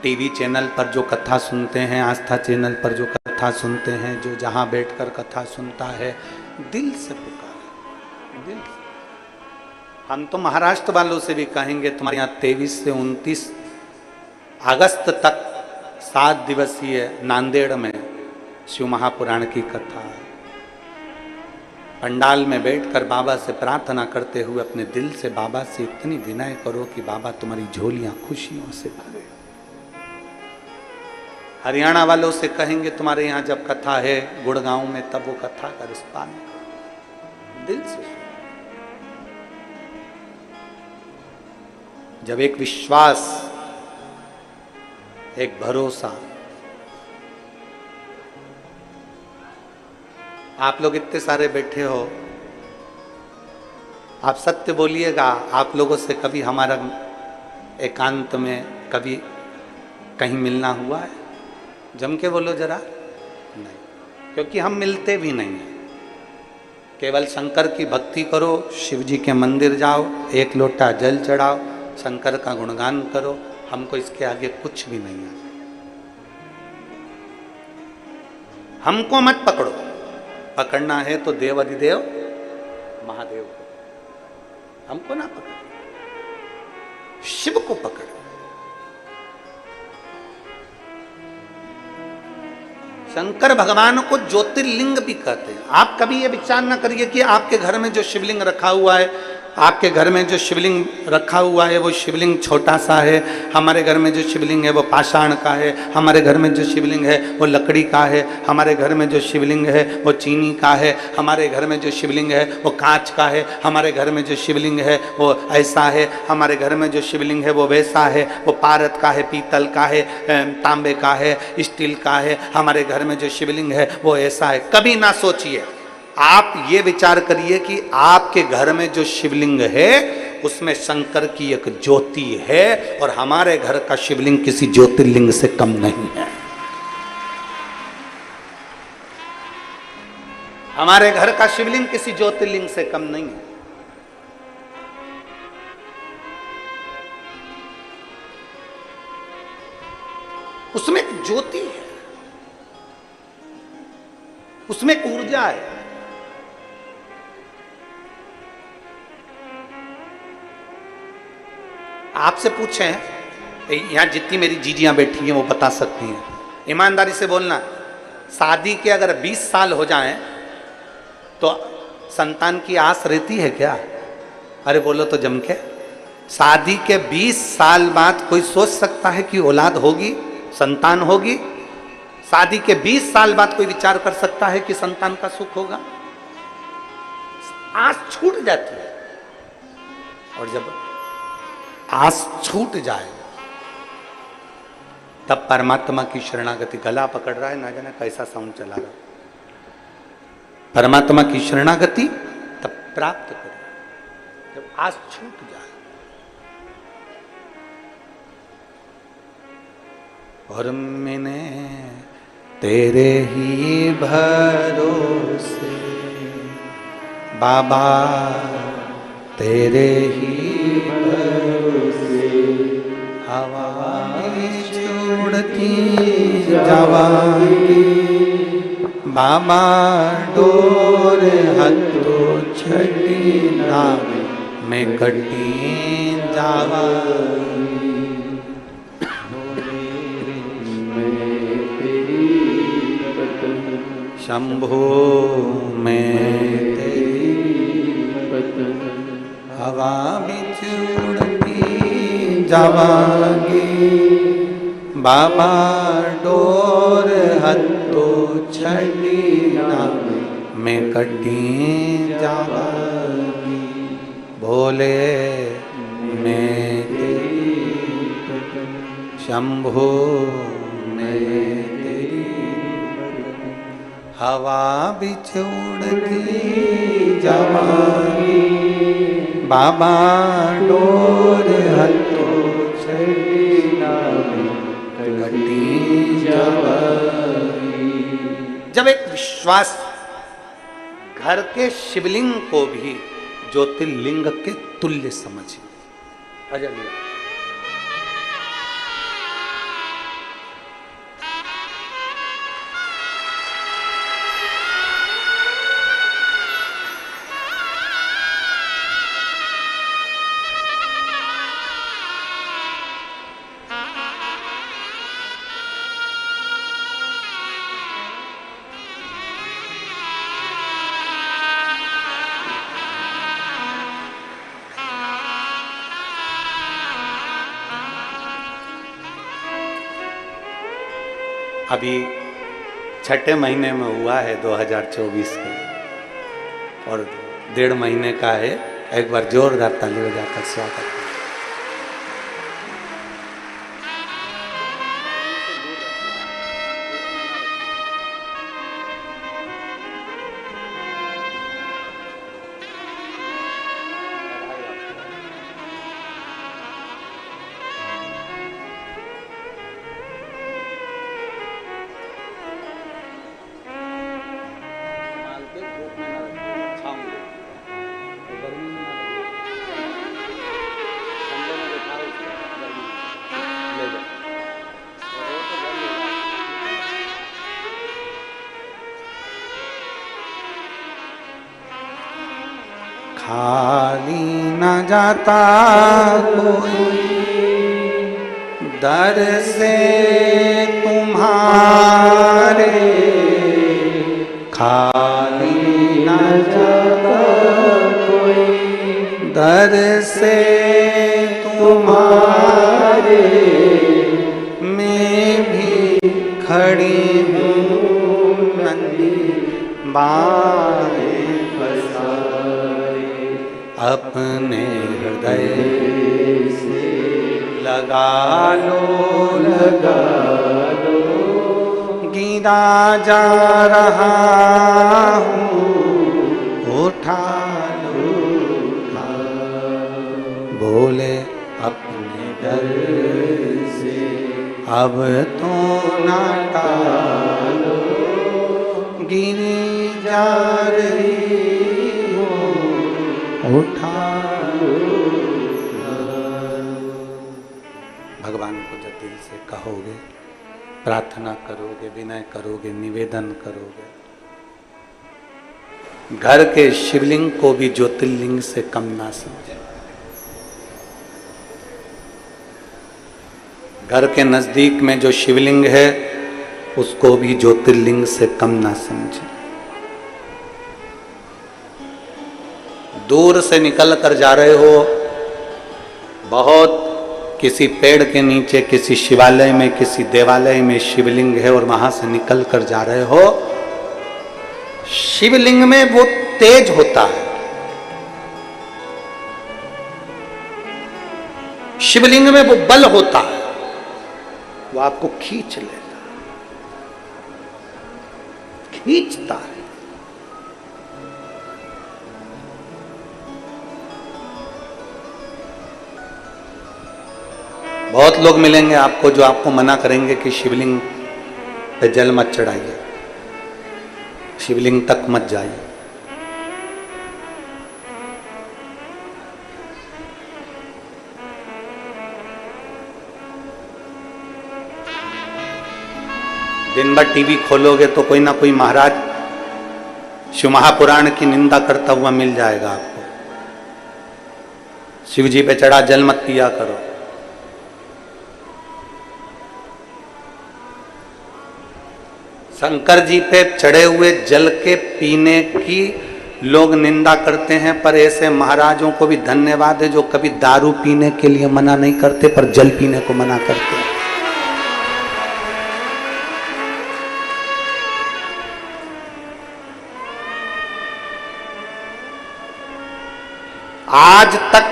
टीवी चैनल पर जो कथा सुनते हैं, आस्था चैनल पर जो कथा सुनते हैं, जो जहां बैठकर कथा सुनता है, दिल से पुकारे, दिल से। हम तो महाराष्ट्र वालों से भी कहेंगे तुम्हारे यहाँ 23 से 29 अगस्त तक 7 दिवसीय नांदेड़ में शिव महापुराण की कथा है। पंडाल में बैठकर बाबा से प्रार्थना करते हुए अपने दिल से बाबा से इतनी विनय करो कि बाबा तुम्हारी झोलियां खुशियों से भरे। हरियाणा वालों से कहेंगे तुम्हारे यहाँ जब कथा है गुड़गांव में, तब वो कथा का रिस्पान करो, दिल से। जब एक विश्वास, एक भरोसा, आप लोग इतने सारे बैठे हो, आप सत्य बोलिएगा, आप लोगों से कभी हमारा एकांत में कभी कहीं मिलना हुआ है? जम के बोलो जरा। नहीं, क्योंकि हम मिलते भी नहीं हैं। केवल शंकर की भक्ति करो, शिव जी के मंदिर जाओ, एक लोटा जल चढ़ाओ, शंकर का गुणगान करो, हमको इसके आगे कुछ भी नहीं है। हमको मत पकड़ो, पकड़ना है तो देव अधिदेव महादेव को, हमको ना पकड़ो, शिव को पकड़ो। शंकर भगवान को ज्योतिर्लिंग भी कहते हैं। आप कभी ये विचार ना करिए कि आपके घर में जो शिवलिंग रखा हुआ है, आपके घर में जो शिवलिंग रखा हुआ है वो शिवलिंग छोटा सा है, हमारे घर में जो शिवलिंग है वो पाषाण का है, हमारे घर में जो शिवलिंग है वो लकड़ी का है, हमारे घर में जो शिवलिंग है वो चीनी का है, हमारे घर में जो शिवलिंग है वो कांच का है, हमारे घर में जो शिवलिंग है वो ऐसा है, हमारे घर में जो शिवलिंग है वो वैसा है, वो पारद का है, पीतल का है, तांबे का है, स्टील का है, हमारे घर में जो शिवलिंग है वो ऐसा है। कभी ना सोचिए, आप ये विचार करिए कि आपके घर में जो शिवलिंग है उसमें शंकर की एक ज्योति है, और हमारे घर का शिवलिंग किसी ज्योतिर्लिंग से कम नहीं है। हमारे घर का शिवलिंग किसी ज्योतिर्लिंग से कम नहीं है। उसमें एक ज्योति है, उसमें एक ऊर्जा है। आपसे पूछें, यहां जितनी मेरी जीजियां बैठी हैं वो बता सकती हैं, ईमानदारी से बोलना, शादी के अगर 20 साल हो जाएं तो संतान की आस रहती है क्या? अरे बोलो तो जम के। शादी के 20 साल बाद कोई सोच सकता है कि औलाद होगी, संतान होगी? शादी के 20 साल बाद कोई विचार कर सकता है कि संतान का सुख होगा? आस छूट जाती है। और जब आस छूट जाए तब परमात्मा की शरणागति, गला पकड़ रहा है, ना जाने कैसा साउंड चला रहा, परमात्मा की शरणागति तब प्राप्त करो जब आस छूट जाए। और मैंने तेरे ही भरोसे बाबा, तेरे ही हवा छोड़ती जावांगी बाबा, डोर हथो छठी नाम में कटी जावांगी। शंभो में तेरी हवा बिच उड़ती जावांगी बाबा, डोर हथो छठी नाम में कटी जावांगी। भोले में तेरी शंभो में तेरी हवा बिच उड़ती जावांगी बाबा, डोर हथो छठी नाम कटी जावांगी। जब एक विश्वास घर के शिवलिंग को भी ज्योतिर्लिंग के तुल्य समझे। अजय अभी छठे महीने में हुआ है 2024 के, और 1.5 महीने का है। एक बार जोरदार ताली बजाकर स्वागत। खाली न जाता कोई दर से तुम्हारे, खाली न जाता कोई दर से तुम्हारे, मैं भी खड़ी हूँ नंदी बाहें पसारे, अपने हृदय से लगा लो, गिरा जा रहा हूँ, उठा लो, बोले अपने डर से अब तो ना टालो, गिरी जा रही हो, उठा लो। भगवान को जब दिल से कहोगे, प्रार्थना करोगे, विनय करोगे, निवेदन करोगे, घर के शिवलिंग को भी ज्योतिर्लिंग से कम ना समझे। घर के नजदीक में जो शिवलिंग है उसको भी ज्योतिर्लिंग से कम ना समझे। दूर से निकल कर जा रहे हो, बहुत किसी पेड़ के नीचे, किसी शिवालय में, किसी देवालय में शिवलिंग है और वहां से निकल कर जा रहे हो, शिवलिंग में वो तेज होता है, शिवलिंग में वो बल होता है, वो आपको खींच लेता, खींचता है। बहुत लोग मिलेंगे आपको जो आपको मना करेंगे कि शिवलिंग पे जल मत चढ़ाइए, शिवलिंग तक मत जाइए। दिन भर टीवी खोलोगे तो कोई ना कोई महाराज शिव महापुराण की निंदा करता हुआ मिल जाएगा आपको। शिव जी पे चढ़ा जल मत पिया करो। शंकर जी पे चढ़े हुए जल के पीने की लोग निंदा करते हैं, पर ऐसे महाराजों को भी धन्यवाद है जो कभी दारू पीने के लिए मना नहीं करते पर जल पीने को मना करते हैं। आज तक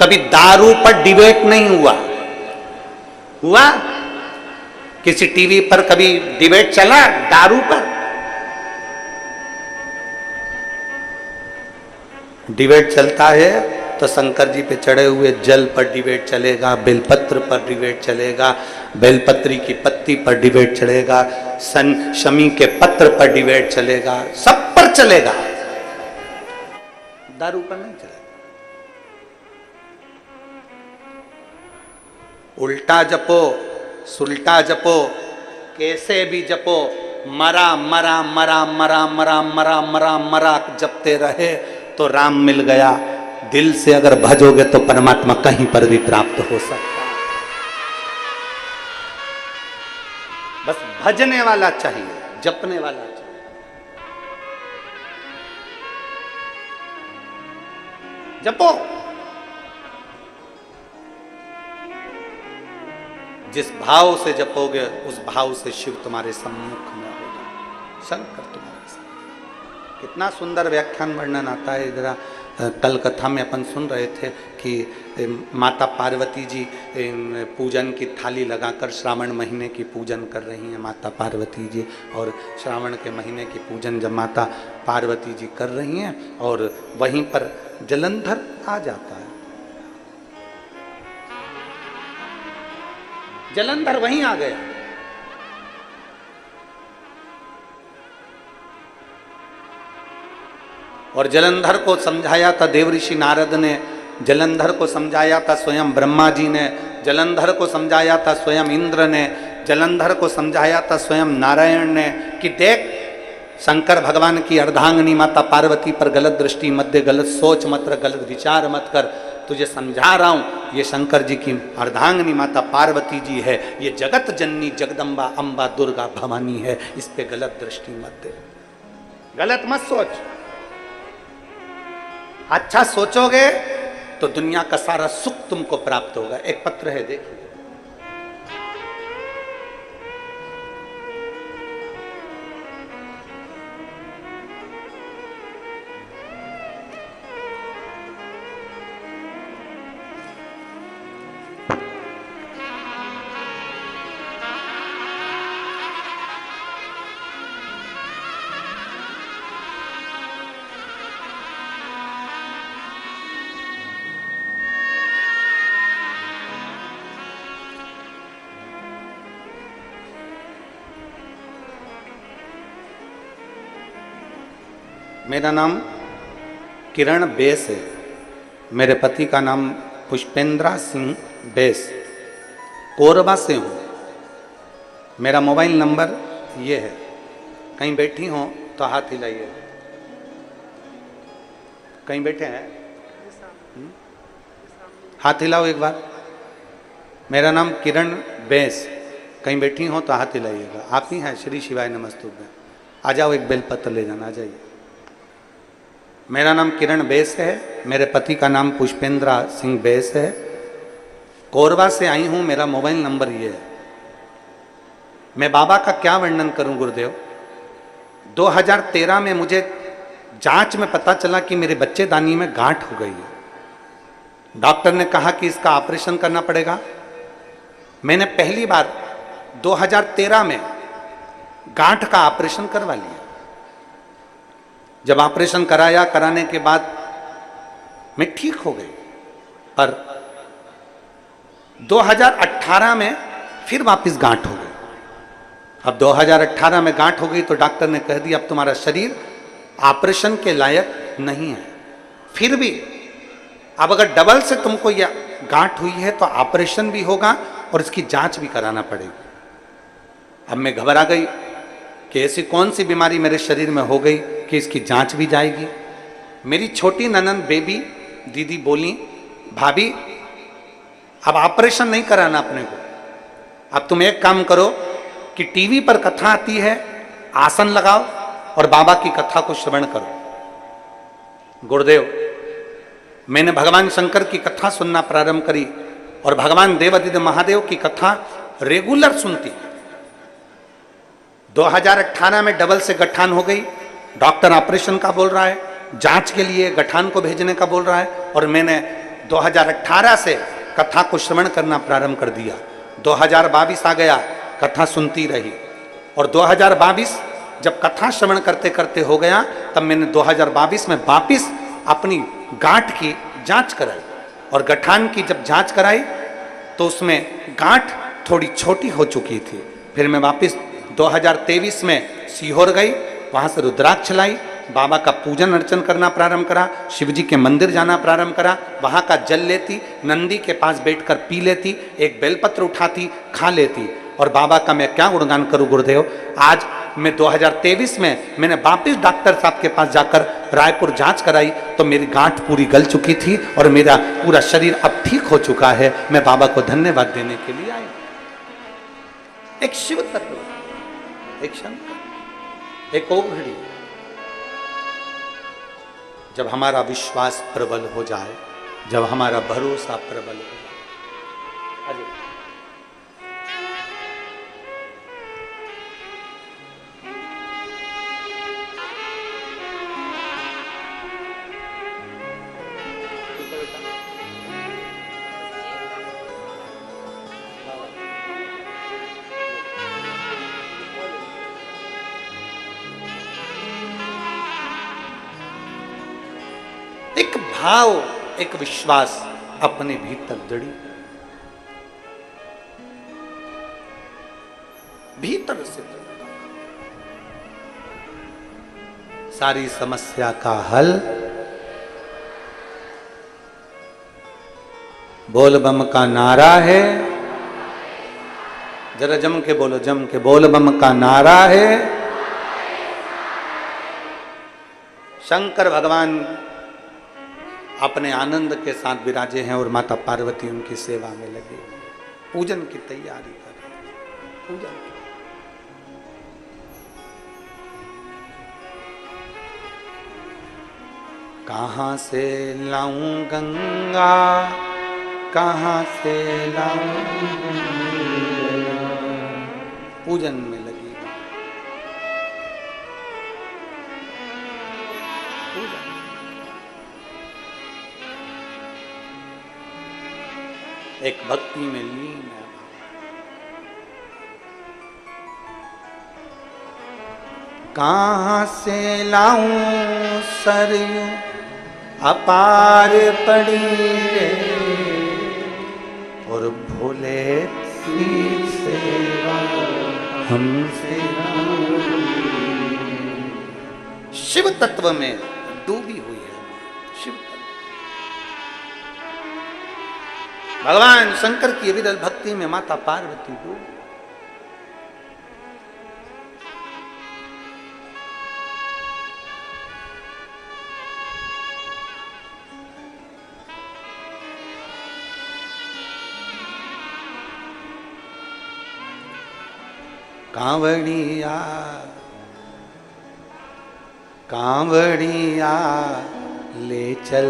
कभी दारू पर डिबेट नहीं हुआ? किसी टीवी पर कभी डिबेट चला दारू पर? डिबेट चलता है तो शंकर जी पे चढ़े हुए जल पर डिबेट चलेगा, बेलपत्र पर डिबेट चलेगा, बेलपत्री की पत्ती पर डिबेट चलेगा, शमी के पत्र पर डिबेट चलेगा, सब पर चलेगा, दारू पर नहीं चलेगा। उल्टा जपो, सुल्टा जपो, कैसे भी जपो, मरा मरा मरा मरा मरा मरा मरा मरा जपते रहे तो राम मिल गया। दिल से अगर भजोगे तो परमात्मा कहीं पर भी प्राप्त हो सकता है। बस भजने वाला चाहिए, जपने वाला चाहिए। जपो, जिस भाव से जपोगे उस भाव से शिव तुम्हारे सम्मुख में होगा, शंकर तुम्हारे साथ। कितना सुंदर व्याख्यान वर्णन आता है। इधर कल कथा में अपन सुन रहे थे कि माता पार्वती जी पूजन की थाली लगाकर श्रावण महीने की पूजन कर रही हैं माता पार्वती जी। और श्रावण के महीने की पूजन जब माता पार्वती जी कर रही हैं और वहीं पर जलंधर आ जाता है, जलंधर वहीं आ गया। और जलंधर को समझाया था देवऋषि नारद ने, जलंधर को समझाया था स्वयं ब्रह्मा जी ने, जलंधर को समझाया था स्वयं इंद्र ने, जलंधर को समझाया था स्वयं नारायण ने कि देख शंकर भगवान की अर्धांगिनी माता पार्वती पर गलत दृष्टि मध्य गलत सोच मत रख, गलत विचार मत कर। तुझे समझा रहा हूं, ये शंकर जी की अर्धांगिनी माता पार्वती जी है, ये जगत जननी जगदम्बा अंबा दुर्गा भवानी है, इस पे गलत दृष्टि मत दे, गलत मत सोच। अच्छा सोचोगे तो दुनिया का सारा सुख तुमको प्राप्त होगा। एक पत्र है, देखिए। मेरा नाम किरण बेस है। मेरे पति का नाम पुष्पेंद्रा सिंह बेस, कोरबा से हूँ। मेरा मोबाइल नंबर ये है। कहीं बैठी हो तो हाथ हिलाइए। कहीं बैठे हैं? हाथ हिलाओ एक बार। मेरा नाम किरण बेस। कहीं बैठी हो तो हाथ हिलाइएगा। आप ही हैं? श्री शिवाय नमस्तुभ्यं। आ जाओ, एक बेलपत्र ले जाना, आ जाइए। मेरा नाम किरण बेस है। मेरे पति का नाम पुष्पेंद्रा सिंह बेस है। कोरबा से आई हूँ। मेरा मोबाइल नंबर ये है। मैं बाबा का क्या वर्णन करूं गुरुदेव। 2013 में मुझे जांच में पता चला कि मेरे बच्चेदानी में गांठ हो गई है। डॉक्टर ने कहा कि इसका ऑपरेशन करना पड़ेगा। मैंने पहली बार 2013 में गांठ का ऑपरेशन करवा लिया। जब ऑपरेशन कराया, कराने के बाद मैं ठीक हो गई, पर 2018 में फिर वापस गांठ हो गई। अब 2018 में गांठ हो गई तो डॉक्टर ने कह दिया अब तुम्हारा शरीर ऑपरेशन के लायक नहीं है। फिर भी अब अगर डबल से तुमको यह गांठ हुई है तो ऑपरेशन भी होगा और इसकी जांच भी कराना पड़ेगी। अब मैं घबरा गई कि ऐसी कौन सी बीमारी मेरे शरीर में हो गई कि इसकी जांच भी जाएगी। मेरी छोटी ननंद बेबी दीदी बोली, भाभी अब ऑपरेशन नहीं कराना अपने को, अब तुम एक काम करो कि टीवी पर कथा आती है, आसन लगाओ और बाबा की कथा को श्रवण करो। गुरुदेव, मैंने भगवान शंकर की कथा सुनना प्रारंभ करी और भगवान देवादिदेव महादेव की कथा रेगुलर सुनती। 2018 में डबल से गठान हो गई। डॉक्टर ऑपरेशन का बोल रहा है, जांच के लिए गठान को भेजने का बोल रहा है, और मैंने 2018 से कथा को श्रवण करना प्रारंभ कर दिया। 2022 आ गया, कथा सुनती रही, और 2022 जब कथा श्रवण करते करते हो गया, तब मैंने 2022 में वापिस अपनी गांठ की जांच कराई, और गठान की जब जांच कराई तो उसमें गांठ थोड़ी छोटी हो चुकी थी। फिर मैं वापिस 2023 में सीहोर गई, वहाँ से रुद्राक्ष लाई, बाबा का पूजन अर्चन करना प्रारंभ करा, शिव जी के मंदिर जाना प्रारंभ करा, वहाँ का जल लेती, नंदी के पास बैठकर पी लेती, एक बेलपत्र उठाती, खा लेती, और बाबा का मैं क्या गुणगान करूँ गुरुदेव। आज मैं 2023 में मैंने वापिस डॉक्टर साहब के पास जाकर रायपुर जांच कराई तो मेरी गांठ पूरी गल चुकी थी और मेरा पूरा शरीर अब ठीक हो चुका है। मैं बाबा को धन्यवाद देने के लिए आई। एक शिव तत्व, एक शंकर, एक ओघड़ी। जब हमारा विश्वास प्रबल हो जाए, जब हमारा भरोसा प्रबल हो जाए। एक भाव, एक विश्वास अपने भीतर दृढ़ी, भीतर से सारी समस्या का हल बोल बम का नारा है। जरा जम के बोलो, जम के बोल बम का नारा है। शंकर भगवान अपने आनंद के साथ विराजे हैं और माता पार्वती उनकी सेवा में लगी, पूजन की तैयारी कर रहे हैं। पूजन कहां से लाऊं गंगा, कहां से लाऊं, पूजन में लगी। एक भक्ति में लीन है। कहां से लाऊं सरयू अपार पड़ी रे, और भोले की सेवा हमसे शिव तत्व में डूबी हुई है। शिव तत्व भगवान शंकर की विरल भक्ति में माता पार्वती डूब। कांवड़िया कांवड़िया ले चल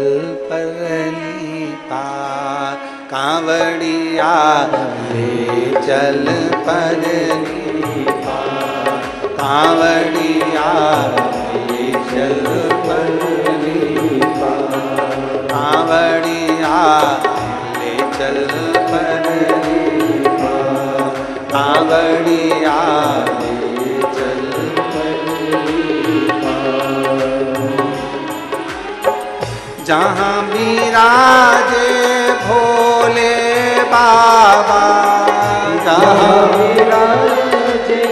परली पार, कांवड़िया ले चल परली पार, कांवड़िया ले चल परली पार, कांवड़िया ले चल परली पार, कांवड़िया ले चल परली पार। जहाँ विराजे भोले बाबा, जहाँ विराजे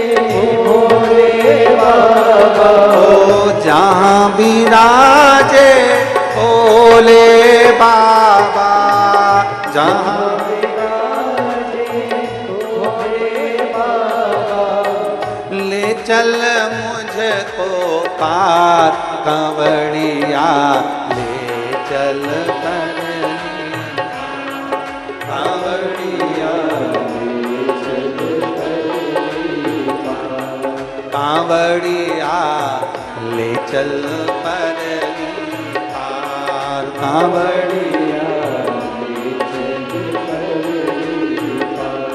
भोले बाबा, ओ जहाँ विराजे भोले बाबा, जहाँ विराजे भोले बाबा, ले चल मुझको पार, कांवड़िया चल परली, कांवड़िया ले चल परली पार, कांवड़िया ले चल परली पार, कांवड़िया ले चल परली पार।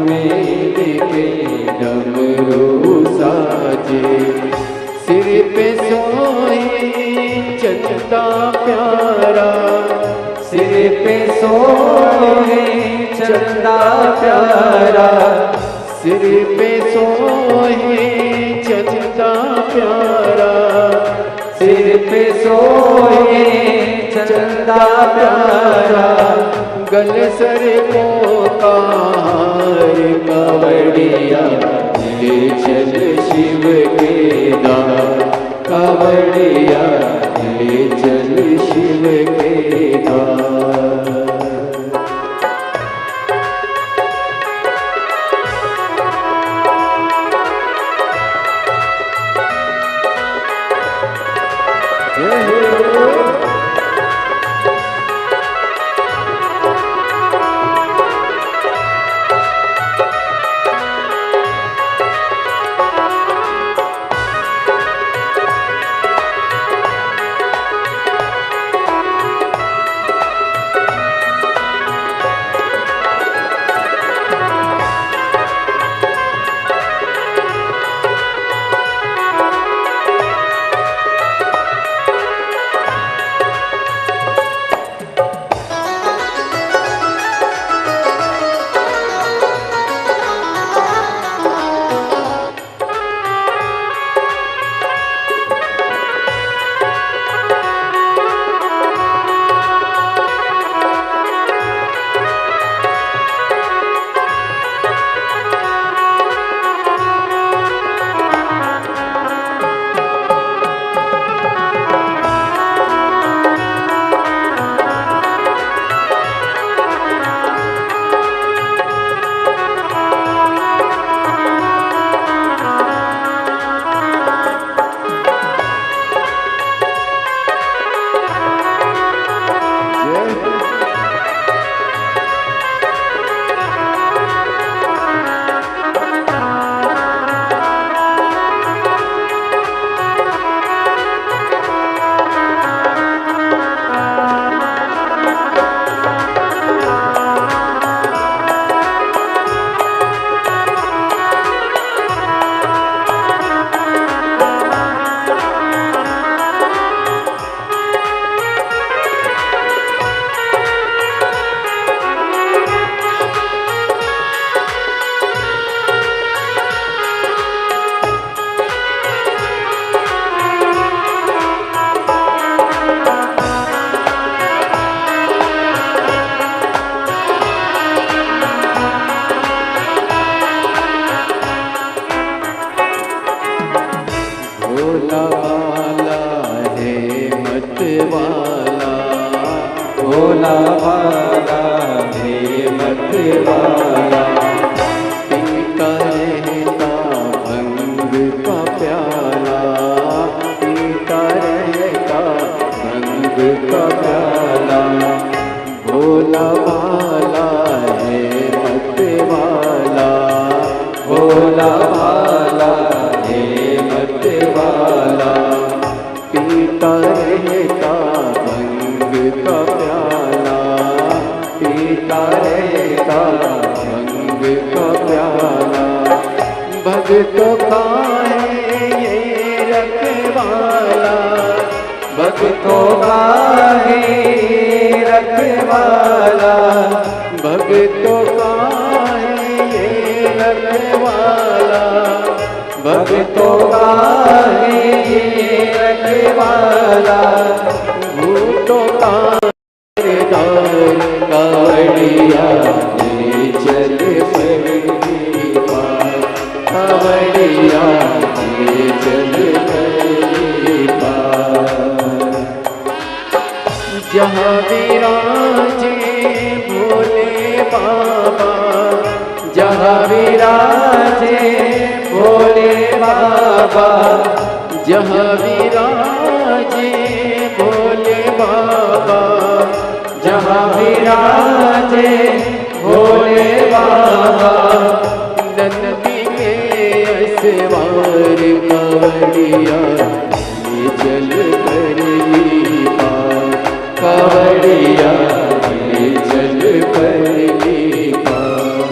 मेल के डमरू साजे, सिर पे सोए चंदा प्यारा, सिर पे सोए चंदा प्यारा, सिर पे सोए चंदा प्यारा, सिर पे सोए चंदा प्यारा, गल सर को कार कावड़िया ले चल शिव के द्वार, कावड़िया ले चल शिव के द्वार। भोला वाला है मत वाला, भोला वाला है मत वाला, पीता रहता भंग का प्याला, पीता रहता भंग का प्याला। भोला वाला है मत वाला, भोला वाला है मत वाला, पीता रहता भंग का प्याला, पीता रहता भंग का प्याला। भक्तों का है ये रखवाला, भक्तों का है रखवाला, भक्तों का है ये रखवाला, भक्तों का है ये रखवाला, भूतों का दार कावड़िया ले चल परली पार, कावड़िया ले चल परली पार। जहाँ विराजे भोले बाबा, जहाँ विराजे भोले बाबा, जहाँ विराजे भोले बाबा, जहाँ विराजे भोले बाबा, नंदी के असवार कावड़िया ले चल परली पार, कावड़िया ले चल परली पार।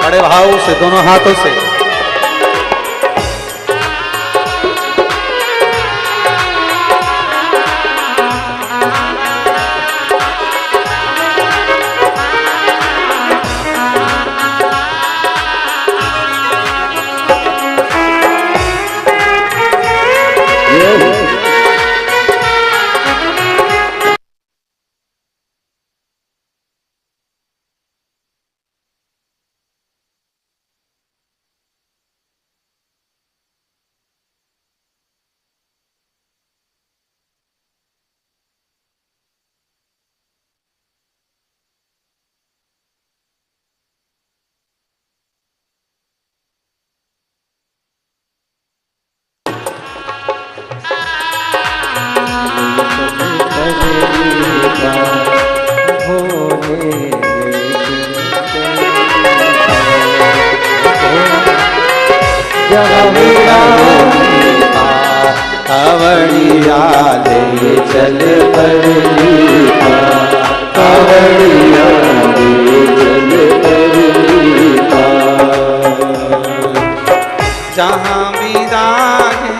बड़े भाव से दोनों हाथों से कावड़िया ले चल परलीता, कावड़िया ले चल परलीता। जहाँ विराजे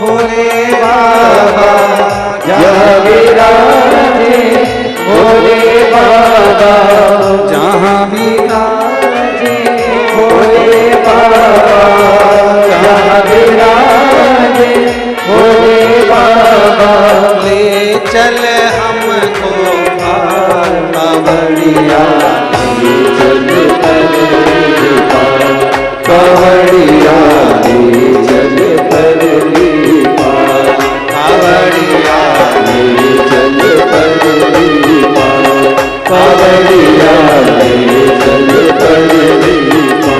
भोले बाबा, जहाँ विराजे भोले बाबा, जहाँ विराजे भोले बाबा, जहाँ विराजे भोले बाबा। ले चल हमको कावड़िया ले चल परलीता, कावड़िया ले चल परलीता, कावड़िया ले चल परलीता, कावड़िया ले चल परलीता,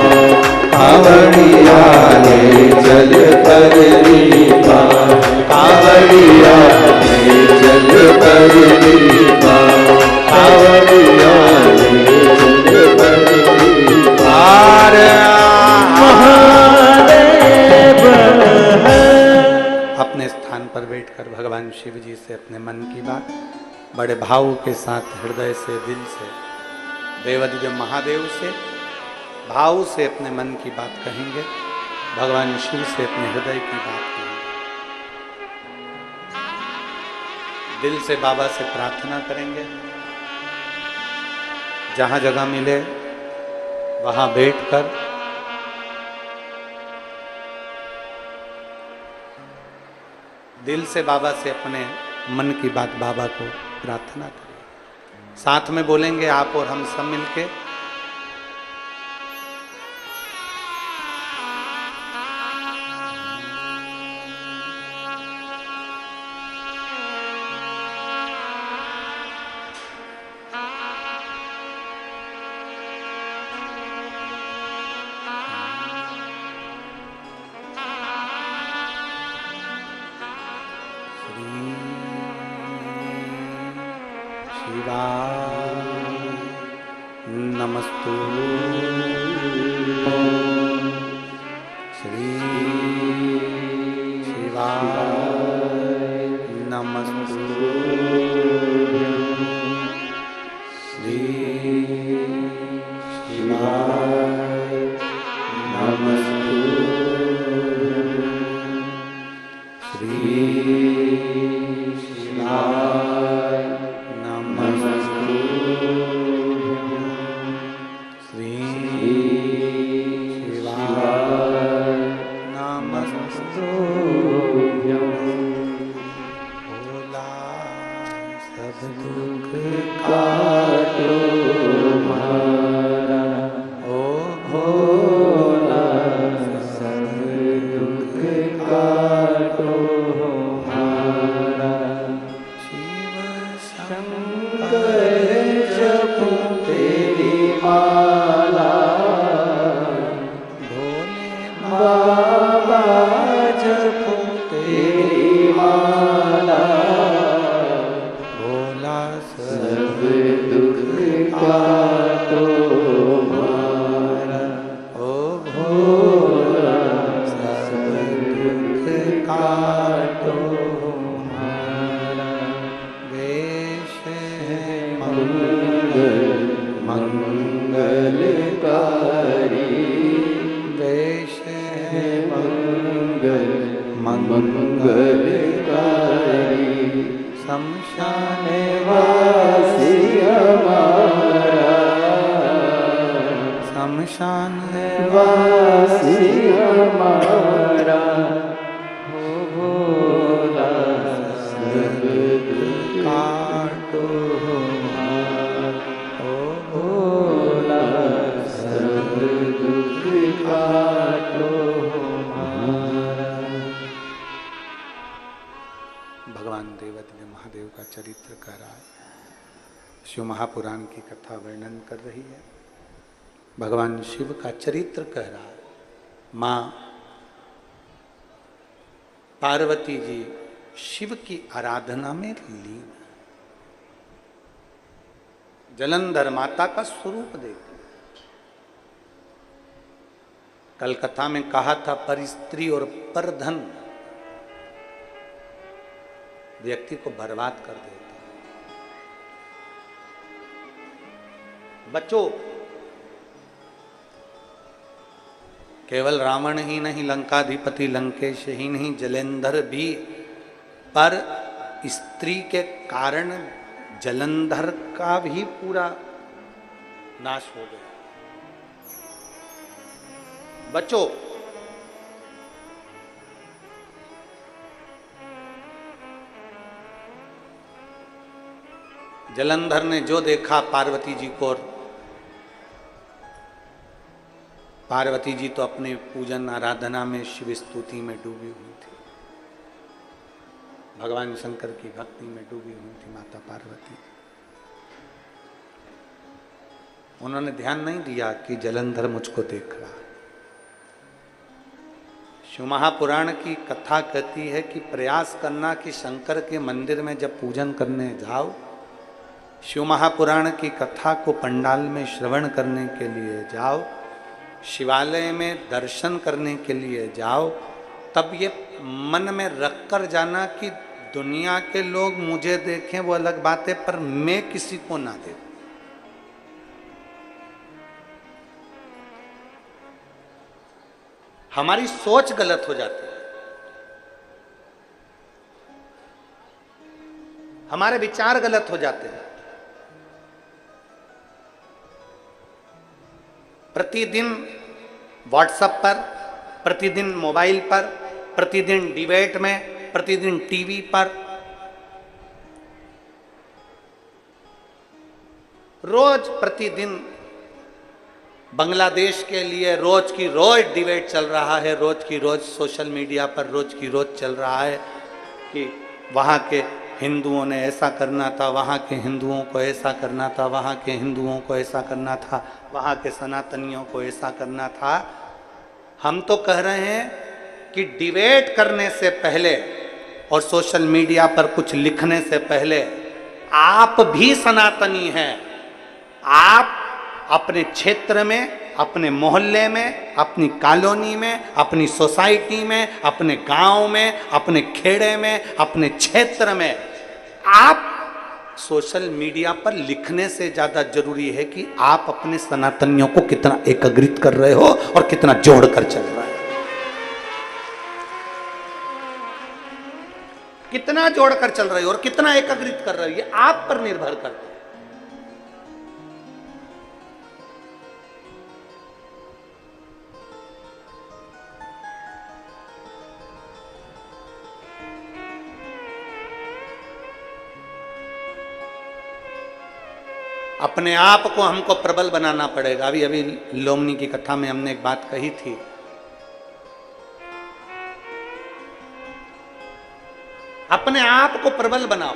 कावड़िया ले चल परलीता, कावड़िया ले चल परलीता, कावड़िया ले चल परलीता। महादेव अपने स्थान पर बैठकर भगवान शिव जी से अपने मन की बात बड़े भाव के साथ हृदय से दिल से देवादिदेव महादेव से भाव से अपने मन की बात कहेंगे, भगवान शिव से अपने हृदय की बात कहेंगे, दिल से बाबा से प्रार्थना करेंगे। जहां जगह मिले वहां बैठकर दिल से बाबा से अपने मन की बात बाबा को प्रार्थना करें। साथ में बोलेंगे आप और हम सब मिलके, नमस्तु श्री शिवाय नमस्तु श्री शिवाय नमस्तु श्री शिवाय नमस्तु श्री शिवाय नमस्तु भोला सब दुख काटो हमारा, ओ भोला सब दुख काटो हमारा। शिव शंकर काटो हमारा, ओ भोला सब दुख काटो हमारा। वेश मंगल मंगलकारी, वेश मंगल मंगलकारी, शमशान वासी हमारा, शमशान वासी हमारा, हो भोला सब दुख काटो हमारा, हो भोला सब दुख काटो हमारा। भगवान देवदेव महादेव का चरित्र कह रहा है। शिव महापुराण की कथा वर्णन कर रही है। भगवान शिव का चरित्र कह रहा है। माँ पार्वती जी शिव की आराधना में लीन। जलंधर माता का स्वरूप देखो। कल कथा में कहा था, पर स्त्री और पर धन व्यक्ति को बर्बाद कर देता। बच्चों, केवल रावण ही नहीं, लंकाधिपति लंकेश ही नहीं, जलेंधर भी पर स्त्री के कारण जलंधर का भी पूरा नाश हो गया। बच्चों, जलंधर ने जो देखा पार्वती जी को, पार्वती जी तो अपने पूजन आराधना में शिव स्तुति में डूबी हुई थी, भगवान शंकर की भक्ति में डूबी हुई थी माता पार्वती। उन्होंने ध्यान नहीं दिया कि जलंधर मुझको देख रहा। शिव महापुराण की कथा कहती है कि प्रयास करना कि शंकर के मंदिर में जब पूजन करने जाओ, शिव महापुराण की कथा को पंडाल में श्रवण करने के लिए जाओ, शिवालय में दर्शन करने के लिए जाओ, तब ये मन में रख कर जाना कि दुनिया के लोग मुझे देखें वो अलग बात है, पर मैं किसी को ना देखूं। हमारी सोच गलत हो जाती है, हमारे विचार गलत हो जाते हैं। प्रतिदिन व्हाट्सएप पर, प्रतिदिन मोबाइल पर, प्रतिदिन डिबेट में, प्रतिदिन टीवी पर, रोज प्रतिदिन बांग्लादेश के लिए रोज की रोज डिबेट चल रहा है, रोज की रोज सोशल मीडिया पर रोज की रोज चल रहा है कि वहाँ के हिंदुओं ने ऐसा करना था, वहाँ के हिंदुओं को ऐसा करना था, वहाँ के हिंदुओं को ऐसा करना था, वहाँ के सनातनियों को ऐसा करना था। हम तो कह रहे हैं कि डिबेट करने से पहले और सोशल मीडिया पर कुछ लिखने से पहले आप भी सनातनी हैं। आप अपने क्षेत्र में, अपने मोहल्ले में, अपनी कॉलोनी में, अपनी सोसाइटी में, अपने गांव में, अपने खेड़े में, अपने क्षेत्र में, आप सोशल मीडिया पर लिखने से ज्यादा जरूरी है कि आप अपने सनातनियों को कितना एकत्रित कर रहे हो और कितना जोड़कर चल रहे हो। कितना जोड़कर चल रहे हो और कितना एकत्रित कर रहे हो, ये आप पर निर्भर करता है। अपने आप को हमको प्रबल बनाना पड़ेगा। अभी अभी लोमनी की कथा में हमने एक बात कही थी, अपने आप को प्रबल बनाओ,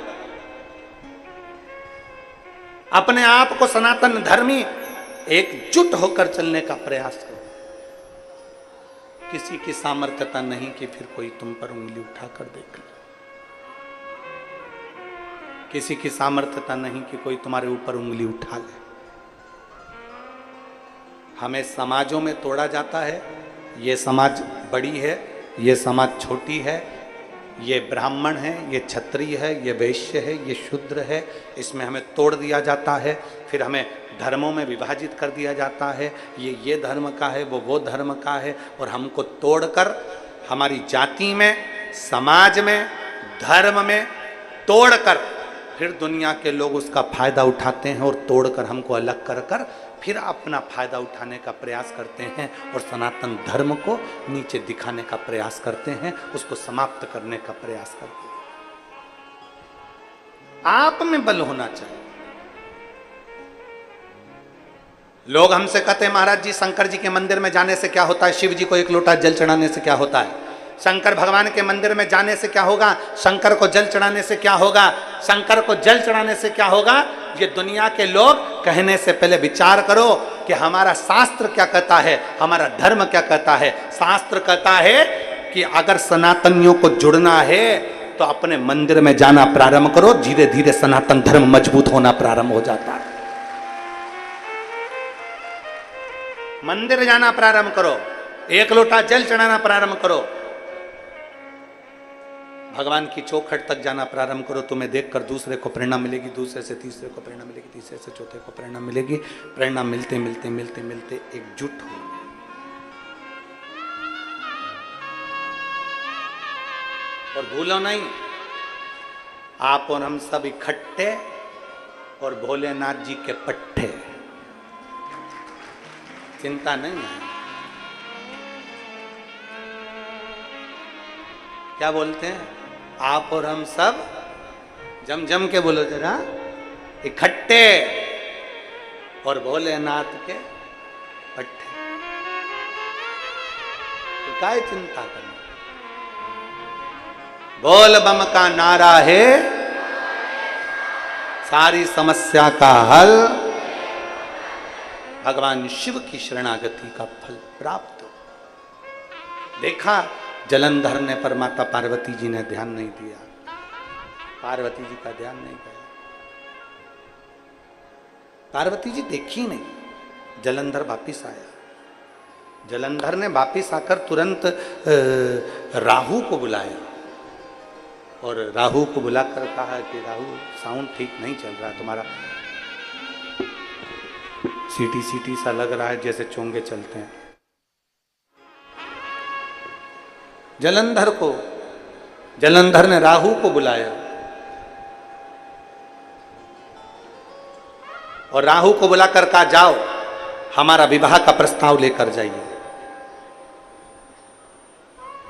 अपने आप को सनातन धर्मी एकजुट होकर चलने का प्रयास करो। किसी की सामर्थ्यता नहीं कि फिर कोई तुम पर उंगली उठाकर देख ले, किसी की सामर्थ्यता नहीं कि कोई तुम्हारे ऊपर उंगली उठा ले। हमें समाजों में तोड़ा जाता है। ये समाज बड़ी है, ये समाज छोटी है, ये ब्राह्मण है, ये क्षत्रिय है, ये वैश्य है, ये शूद्र है, इसमें हमें तोड़ दिया जाता है। फिर हमें धर्मों में विभाजित कर दिया जाता है, ये धर्म का है, वो धर्म का है, और हमको तोड़कर हमारी जाति में, समाज में, धर्म में तोड़कर फिर दुनिया के लोग उसका फायदा उठाते हैं और तोड़कर हमको अलग कर कर फिर अपना फायदा उठाने का प्रयास करते हैं और सनातन धर्म को नीचे दिखाने का प्रयास करते हैं, उसको समाप्त करने का प्रयास करते हैं। आप में बल होना चाहिए। लोग हमसे कहते हैं महाराज जी शंकर जी के मंदिर में जाने से क्या होता है, शिव जी को एक लोटा जल चढ़ाने से क्या होता है, शंकर भगवान के मंदिर में जाने से क्या होगा, शंकर को जल चढ़ाने से क्या होगा, शंकर को जल चढ़ाने से क्या होगा। ये दुनिया के लोग कहने से पहले विचार करो कि हमारा शास्त्र क्या कहता है, हमारा धर्म क्या कहता है। शास्त्र कहता है कि अगर सनातनियों को जुड़ना है तो अपने मंदिर में जाना प्रारंभ करो, धीरे धीरे सनातन धर्म मजबूत होना प्रारंभ हो जाता है। मंदिर जाना प्रारंभ करो, एक लोटा जल चढ़ाना प्रारंभ करो, भगवान की चौखट तक जाना प्रारंभ करो। तुम्हें देखकर दूसरे को प्रेरणा मिलेगी, दूसरे से तीसरे को प्रेरणा मिलेगी, तीसरे से चौथे को प्रेरणा मिलेगी। प्रेरणा मिलते मिलते मिलते मिलते एकजुट हो। और भूलो नहीं, आप और हम सब इकट्ठे और भोलेनाथ जी के पट्टे। चिंता नहीं है। क्या बोलते हैं, आप और हम सब जम जम के बोलो जरा, इकट्ठे और भोलेनाथ के पट्टे। तो क्या चिंता करना। बोल बम का नारा है, सारी समस्या का हल, भगवान शिव की शरणागति का फल प्राप्त हो। देखा जलंधर ने पर माता पार्वती जी ने ध्यान नहीं दिया, पार्वती जी का ध्यान नहीं किया, पार्वती जी देखी नहीं। जलंधर वापिस आया, जलंधर ने वापिस आकर तुरंत राहु को बुलाया और राहु को बुलाकर कहा कि राहु साउंड ठीक नहीं चल रहा तुम्हारा, सीटी सीटी सा लग रहा है जैसे चोंगे चलते हैं। जलंधर ने राहु को बुलाया और राहु को बुलाकर कहा जाओ हमारा विवाह का प्रस्ताव लेकर जाइए,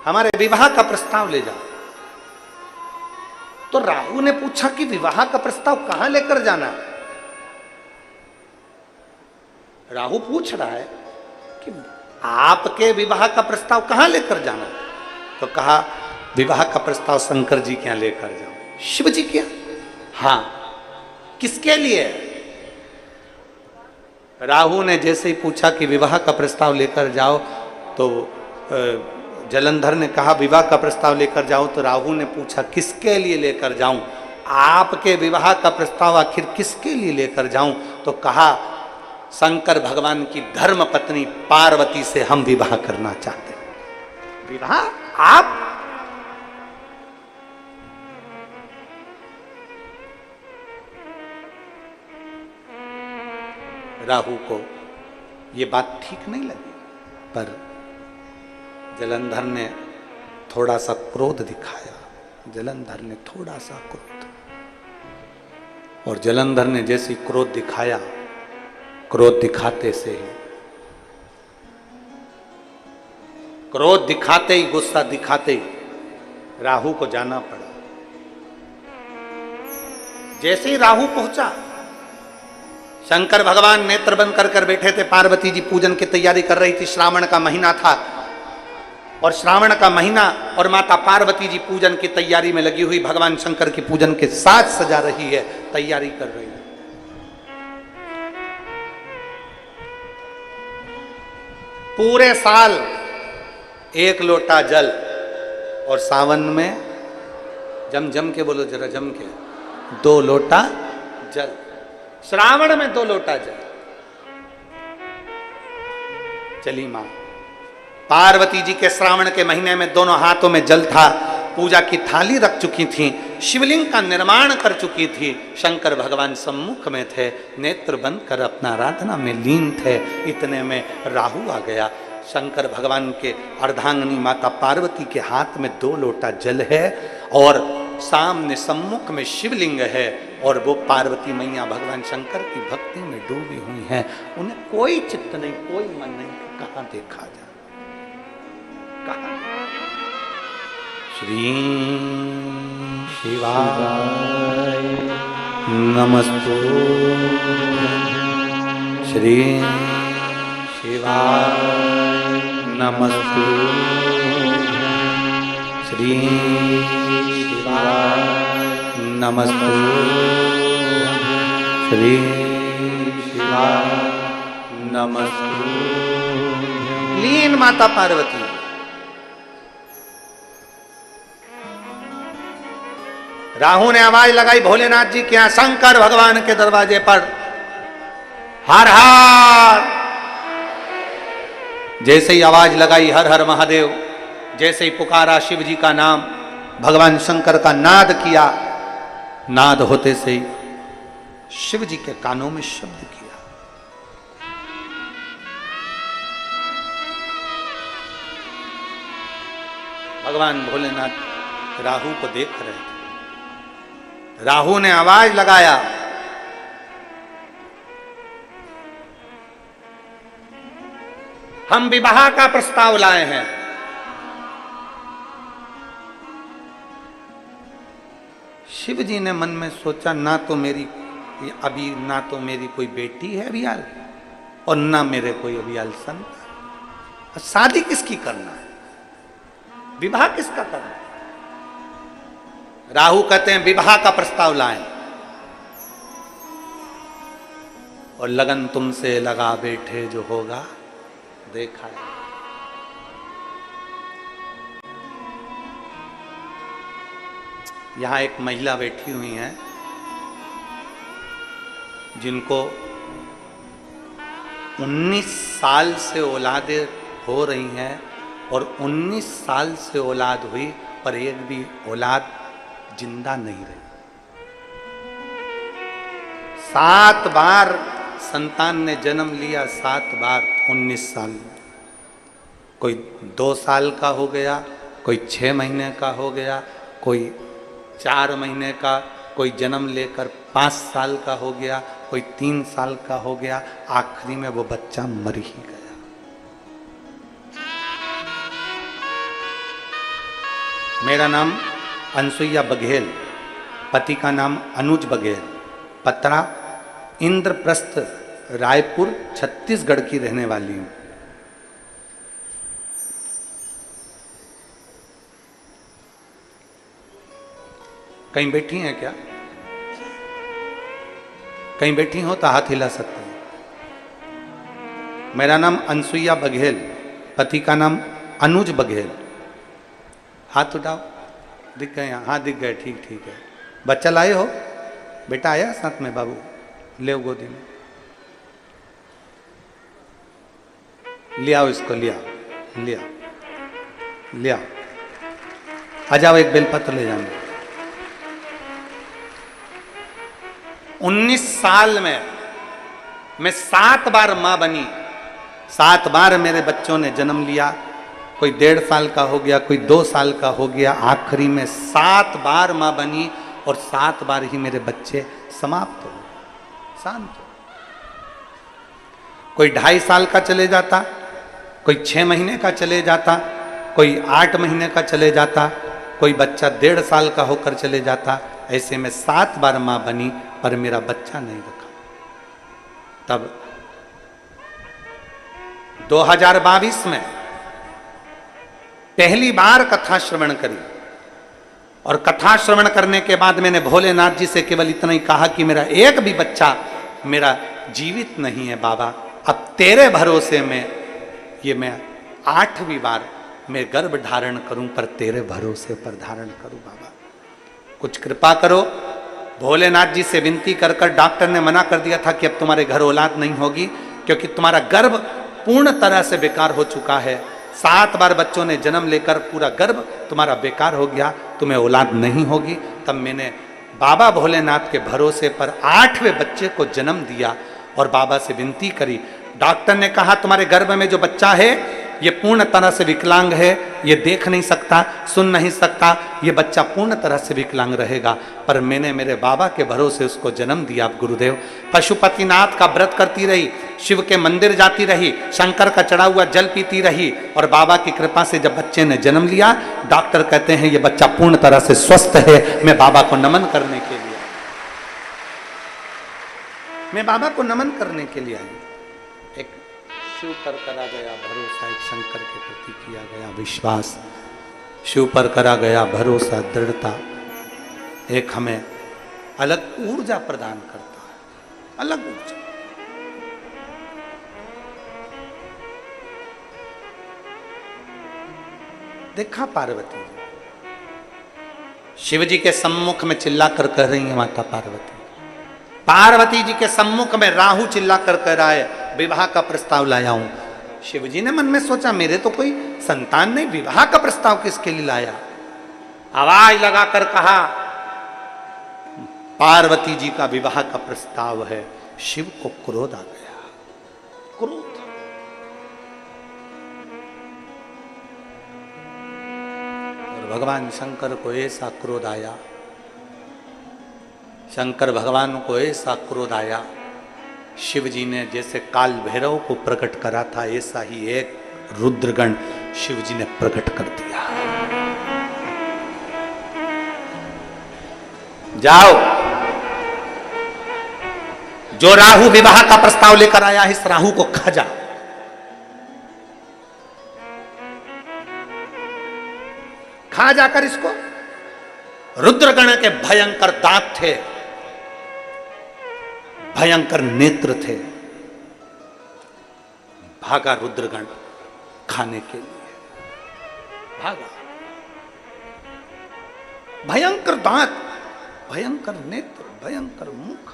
हमारे विवाह का प्रस्ताव ले जाओ। तो राहु ने पूछा कि विवाह का प्रस्ताव कहां लेकर जाना है। राहु पूछ रहा है कि आपके विवाह का प्रस्ताव कहां लेकर जाना है। तो कहा विवाह का प्रस्ताव शंकर जी के यहां लेकर जाओ। शिव जी के यहां? हाँ। किसके लिए? राहु ने जैसे ही पूछा कि विवाह का प्रस्ताव लेकर जाओ, तो जलंधर ने कहा विवाह का प्रस्ताव लेकर जाओ। तो राहु ने पूछा किसके लिए लेकर जाऊं, आपके विवाह का प्रस्ताव आखिर किसके लिए लेकर जाऊं। तो कहा शंकर भगवान की धर्म पत्नी पार्वती से हम विवाह करना चाहते हैं। विवाह आप? राहु को ये बात ठीक नहीं लगी, पर जलंधर ने थोड़ा सा क्रोध दिखाया। जलंधर ने थोड़ा सा क्रोध, और जलंधर ने जैसे क्रोध दिखाया, क्रोध दिखाते से ही, क्रोध दिखाते ही, गुस्सा दिखाते ही राहु को जाना पड़ा। जैसे ही राहु पहुंचा, शंकर भगवान नेत्र बंद कर बैठे थे, पार्वती जी पूजन की तैयारी कर रही थी। श्रावण का महीना था और श्रावण का महीना और माता पार्वती जी पूजन की तैयारी में लगी हुई, भगवान शंकर की पूजन के साथ सजा रही है, तैयारी कर रही है। पूरे साल एक लोटा जल, और सावन में जम के बोलो जरा, जम के 2 लोटा जल। श्रावण में 2 लोटा जल। चली मां। पार्वती जी के श्रावण के महीने में दोनों हाथों में जल था, पूजा की थाली रख चुकी थी, शिवलिंग का निर्माण कर चुकी थी। शंकर भगवान सम्मुख में थे, नेत्र बंद कर अपना आराधना में लीन थे। इतने में राहु आ गया। शंकर भगवान के अर्धांगिनी माता पार्वती के हाथ में 2 लोटा जल है और सामने सम्मुख में शिवलिंग है और वो पार्वती मैया भगवान शंकर की भक्ति में डूबी हुई हैं। उन्हें कोई चित्त नहीं, कोई मन नहीं, कहां देखा जाए, कहां। श्री शिवाय नमस्तु, श्री शिवाय नमस्तु, श्री शिवाय नमस्तु, श्री शिवाय नमस्तु। लीन माता पार्वती। राहु ने आवाज लगाई भोलेनाथ जी के यहां, शंकर भगवान के दरवाजे पर, हर हर। जैसे ही आवाज लगाई हर हर महादेव, जैसे ही पुकारा शिव जी का नाम, भगवान शंकर का नाद किया, नाद होते से ही शिव जी के कानों में शब्द किया। भगवान भोलेनाथ राहु को देख रहे थे। राहु ने आवाज लगाया, हम विवाह का प्रस्ताव लाए हैं। शिव जी ने मन में सोचा, ना तो मेरी अभी, ना तो मेरी कोई बेटी है अभियाल और ना मेरे कोई अभियाल संतान। शादी किसकी करना है, विवाह किसका करना है। राहु कहते हैं विवाह का प्रस्ताव लाएं और लगन तुमसे लगा बैठे जो होगा देखा है। यहां एक महिला बैठी हुई है जिनको 19 साल से औलादें हो रही हैं और 19 साल से औलाद हुई पर एक भी औलाद जिंदा नहीं रही। 7 बार संतान ने जन्म लिया, 7 बार 19 साल में। कोई 2 साल का हो गया, कोई 6 महीने का हो गया, कोई 4 महीने का, कोई जन्म लेकर 5 साल का हो गया, कोई 3 साल का हो गया, आखिरी में वो बच्चा मर ही गया। मेरा नाम अनसुईया बघेल, पति का नाम अनुज बघेल, पत्रा इंद्रप्रस्थ, रायपुर, छत्तीसगढ़ की रहने वाली हूं। कहीं बैठी हैं क्या? कहीं बैठी हो तो हाथ हिला सकते हैं। मेरा नाम अनसुईया बघेल, पति का नाम अनुज बघेल। हाथ उठाओ, दिख गए? हाँ दिख गए, ठीक ठीक है। बच्चा लाए हो? बेटा आया साथ में? बाबू ले गोदी में, ले आओ इसको, ले आओ, ले आओ, ले आओ। आ जाओ, एक बेलपत्र ले जाना। 19 साल में मैं 7 बार मां बनी, 7 बार मेरे बच्चों ने जन्म लिया। कोई 1.5 साल का हो गया, कोई 2 साल का हो गया, आखिरी में 7 बार मां बनी और 7 बार ही मेरे बच्चे समाप्त हो, शांत हो। कोई 2.5 साल का चले जाता, कोई 6 महीने का चले जाता, कोई 8 महीने का चले जाता, कोई बच्चा 1.5 साल का होकर चले जाता। ऐसे में 7 बार मां बनी पर मेरा बच्चा नहीं रखा। तब 2022 में पहली बार कथा श्रवण करी और कथा श्रवण करने के बाद मैंने भोलेनाथ जी से केवल इतना ही कहा कि मेरा एक भी बच्चा मेरा जीवित नहीं है बाबा, अब तेरे भरोसे में ये मैं 8वीं बार मैं गर्भ धारण करूं, पर तेरे भरोसे पर धारण करूं बाबा, कुछ कृपा करो। भोलेनाथ जी से विनती कर कर डॉक्टर ने मना कर दिया था कि अब तुम्हारे घर औलाद नहीं होगी, क्योंकि तुम्हारा गर्भ पूर्ण तरह से बेकार हो चुका है। 7 बार बच्चों ने जन्म लेकर पूरा गर्भ तुम्हारा बेकार हो गया, तुम्हें औलाद नहीं होगी। तब मैंने बाबा भोलेनाथ के भरोसे पर 8वें बच्चे को जन्म दिया और बाबा से विनती करी। डॉक्टर ने कहा तुम्हारे गर्भ में जो बच्चा है ये पूर्ण तरह से विकलांग है, ये देख नहीं सकता, सुन नहीं सकता, ये बच्चा पूर्ण तरह से विकलांग रहेगा। पर मैंने मेरे बाबा के भरोसे उसको जन्म दिया। गुरुदेव, पशुपतिनाथ का व्रत करती रही, शिव के मंदिर जाती रही, शंकर का चढ़ा हुआ जल पीती रही और बाबा की कृपा से जब बच्चे ने जन्म लिया, डॉक्टर कहते हैं ये बच्चा पूर्ण तरह से स्वस्थ है। मैं बाबा को नमन करने के लिए, मैं बाबा को नमन करने के लिए आई। एक शिव पर करा गया भरोसा, एक शंकर के प्रति किया गया विश्वास, शिव पर करा गया भरोसा, दृढ़ता, एक हमें अलग ऊर्जा प्रदान करता है, अलग ऊर्जा। देखा पार्वती जी शिव जी के सम्मुख में चिल्ला कर कह रही है, माता पार्वती, पार्वती जी के सम्मुख में राहु चिल्ला कर कह रहा है विवाह का प्रस्ताव लाया हूं। शिव जी ने मन में सोचा मेरे तो कोई संतान नहीं, विवाह का प्रस्ताव किसके लिए लाया। आवाज लगाकर कहा पार्वती जी का विवाह का प्रस्ताव है। शिव को क्रोध आ गया, क्रोध। और भगवान शंकर को ऐसा क्रोध आया, शंकर भगवान को ऐसा क्रोध आया, शिव जी ने जैसे काल भैरव को प्रकट करा था ऐसा ही एक रुद्रगण शिव जी ने प्रकट कर दिया। जाओ, जो राहु विवाह का प्रस्ताव लेकर आया है इस राहु को खा जाओ। खा जाकर इसको। रुद्रगण के भयंकर दांत थे, भयंकर नेत्र थे। भागा रुद्रगण खाने के लिए, भागा। भयंकर दांत, भयंकर नेत्र, भयंकर मुख,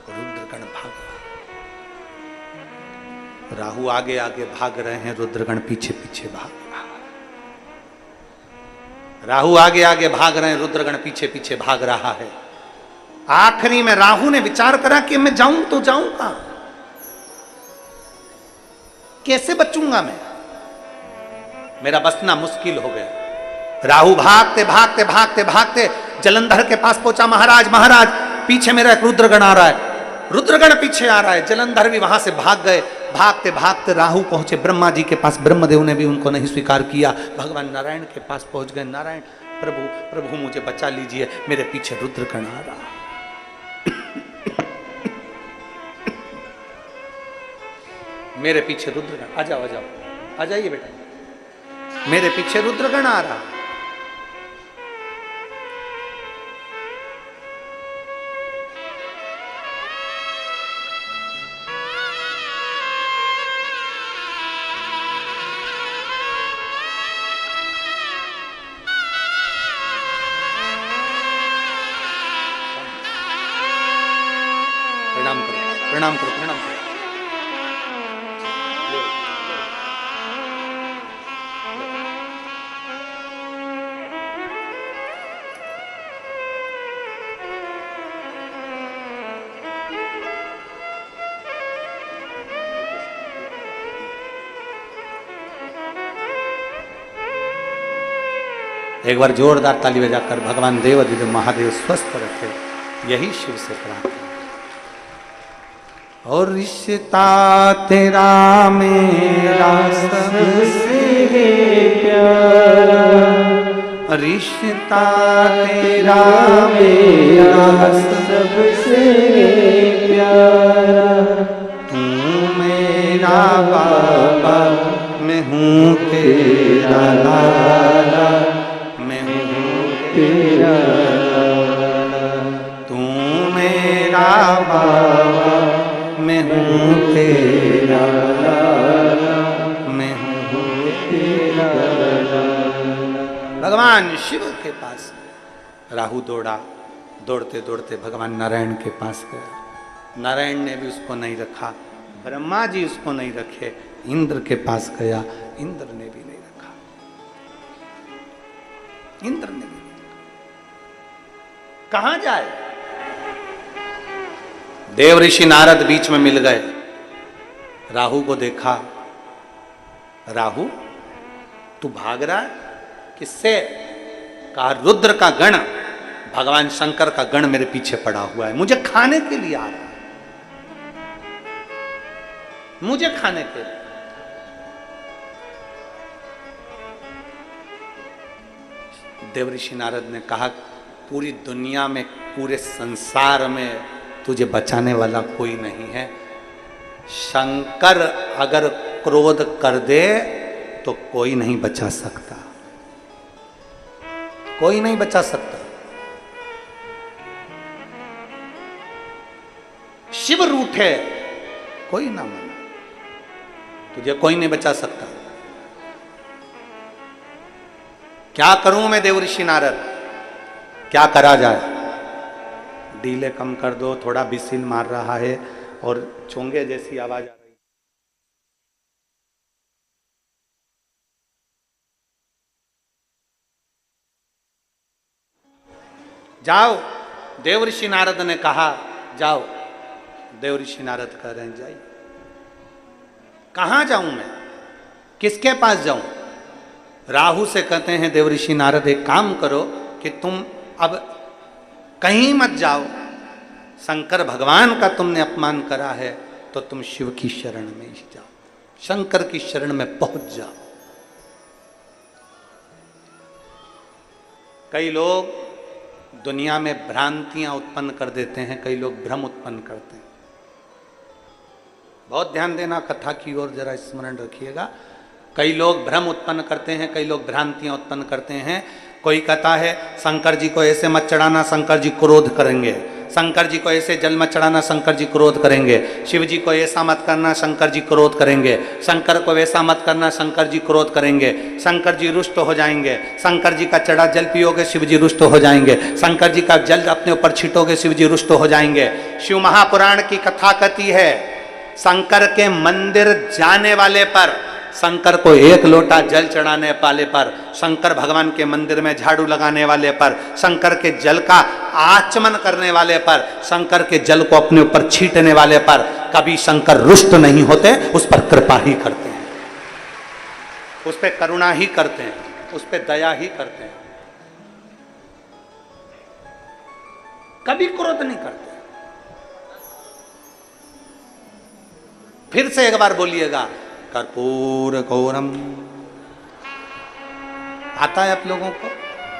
रुद्रगण भागा। राहु आगे आगे भाग रहे हैं, रुद्रगण पीछे पीछे भाग रहा है। राहु आगे आगे भाग रहे हैं, रुद्रगण पीछे पीछे भाग रहा है। आखिरी में राहु ने विचार करा कि मैं जाऊं तो जाऊं कहां, कैसे बचूंगा मैं, मेरा बचना मुश्किल हो गया। राहु भागते भागते भागते भागते जलंधर के पास पहुंचा। महाराज महाराज, पीछे मेरा एक रुद्रगण आ रहा है, रुद्रगण पीछे आ रहा है। जलंधर भी वहां से भाग गए। भागते भागते राहु पहुंचे ब्रह्मा जी के पास, ब्रह्मदेव ने भी उनको नहीं स्वीकार किया। भगवान नारायण के पास पहुंच गए। नारायण, प्रभु प्रभु मुझे बचा लीजिए, मेरे पीछे रुद्रगण आ रहा। मेरे पीछे रुद्रगण, आ जाओ आ जाओ, आ जाइए बेटा, मेरे पीछे रुद्रगण आ रहा। प्रणाम करो, प्रणाम करो, प्रणाम करो। एक बार जोरदार ताली बजाकर भगवान देव दिव्य महादेव स्वस्थ रखे, यही शिव से प्रार्थना। और रिश्ता तेरा मेरा सबसे प्यारा, रिश्ता तेरा मेरा सबसे प्यारा, तू मेरा बाबा, मैं हूँ तेरा लाला, मैं हूँ तेरा लाला, तू मेरा बाबा, मैं हूँ तेरा लाला, मैं हूँ तेरा लाला। भगवान शिव के पास राहु दौड़ा, दौड़ते दौड़ते भगवान नारायण के पास गया। नारायण ने भी उसको नहीं रखा, ब्रह्मा जी उसको नहीं रखे, इंद्र के पास गया, इंद्र ने भी नहीं रखा, इंद्र ने भी नहीं रखा। कहां जाए? देव ऋषि नारद बीच में मिल गए, राहु को देखा, राहु तू भाग रहा है किससे? कहा रुद्र का गण, भगवान शंकर का गण मेरे पीछे पड़ा हुआ है, मुझे खाने के लिए आ रहा है, मुझे खाने के लिए। देवऋषि नारद ने कहा पूरी दुनिया में, पूरे संसार में तुझे बचाने वाला कोई नहीं है। शंकर अगर क्रोध कर दे तो कोई नहीं बचा सकता, कोई नहीं बचा सकता। शिव रूठे कोई ना माने, तुझे कोई नहीं बचा सकता। क्या करूं मैं देवऋषि नारद, क्या करा जाए? डीले कम कर दो, थोड़ा बिसिल मार रहा है और चोंगे जैसी आवाज आ रही। जाओ, देवऋषि नारद ने कहा जाओ। देवऋषि नारद कह रहे हैं जाइए। कहां जाऊं मैं, किसके पास जाऊं? राहु से कहते हैं देवऋषि नारद एक काम करो कि तुम अब कहीं मत जाओ, शंकर भगवान का तुमने अपमान करा है तो तुम शिव की शरण में ही जाओ, शंकर की शरण में पहुंच जाओ। कई लोग दुनिया में भ्रांतियां उत्पन्न कर देते हैं, कई लोग भ्रम उत्पन्न करते हैं। बहुत ध्यान देना, कथा की ओर जरा स्मरण रखिएगा। कई लोग भ्रम उत्पन्न करते हैं, कई लोग भ्रांतियां उत्पन्न करते हैं। कोई कहता है शंकर जी को ऐसे मत चढ़ाना, शंकर जी क्रोध करेंगे, शंकर जी को ऐसे जल मत चढ़ाना, शंकर जी क्रोध करेंगे, शिव जी को ऐसा मत करना, शंकर जी क्रोध करेंगे, शंकर को वैसा मत करना, शंकर जी क्रोध करेंगे, शंकर जी रुष्ट हो जाएंगे, शंकर जी का चढ़ा जल पियोगे शिव जी रुष्ट हो जाएंगे, शंकर जी का जल अपने ऊपर छिटोगे शिव जी रुष्ट हो जाएंगे। शिव महापुराण की कथा कहती है शंकर के मंदिर जाने वाले पर, शंकर को एक लोटा जल चढ़ाने वाले पर, शंकर भगवान के मंदिर में झाड़ू लगाने वाले पर, शंकर के जल का आचमन करने वाले पर, शंकर के जल को अपने ऊपर छींटने वाले पर कभी शंकर रुष्ट नहीं होते, उस पर कृपा ही करते हैं, उस पर करुणा ही करते हैं, उस पर दया ही करते हैं, कभी क्रोध नहीं करते। फिर से एक बार बोलिएगा, कर्पूर गौरम। आता है आप लोगों को?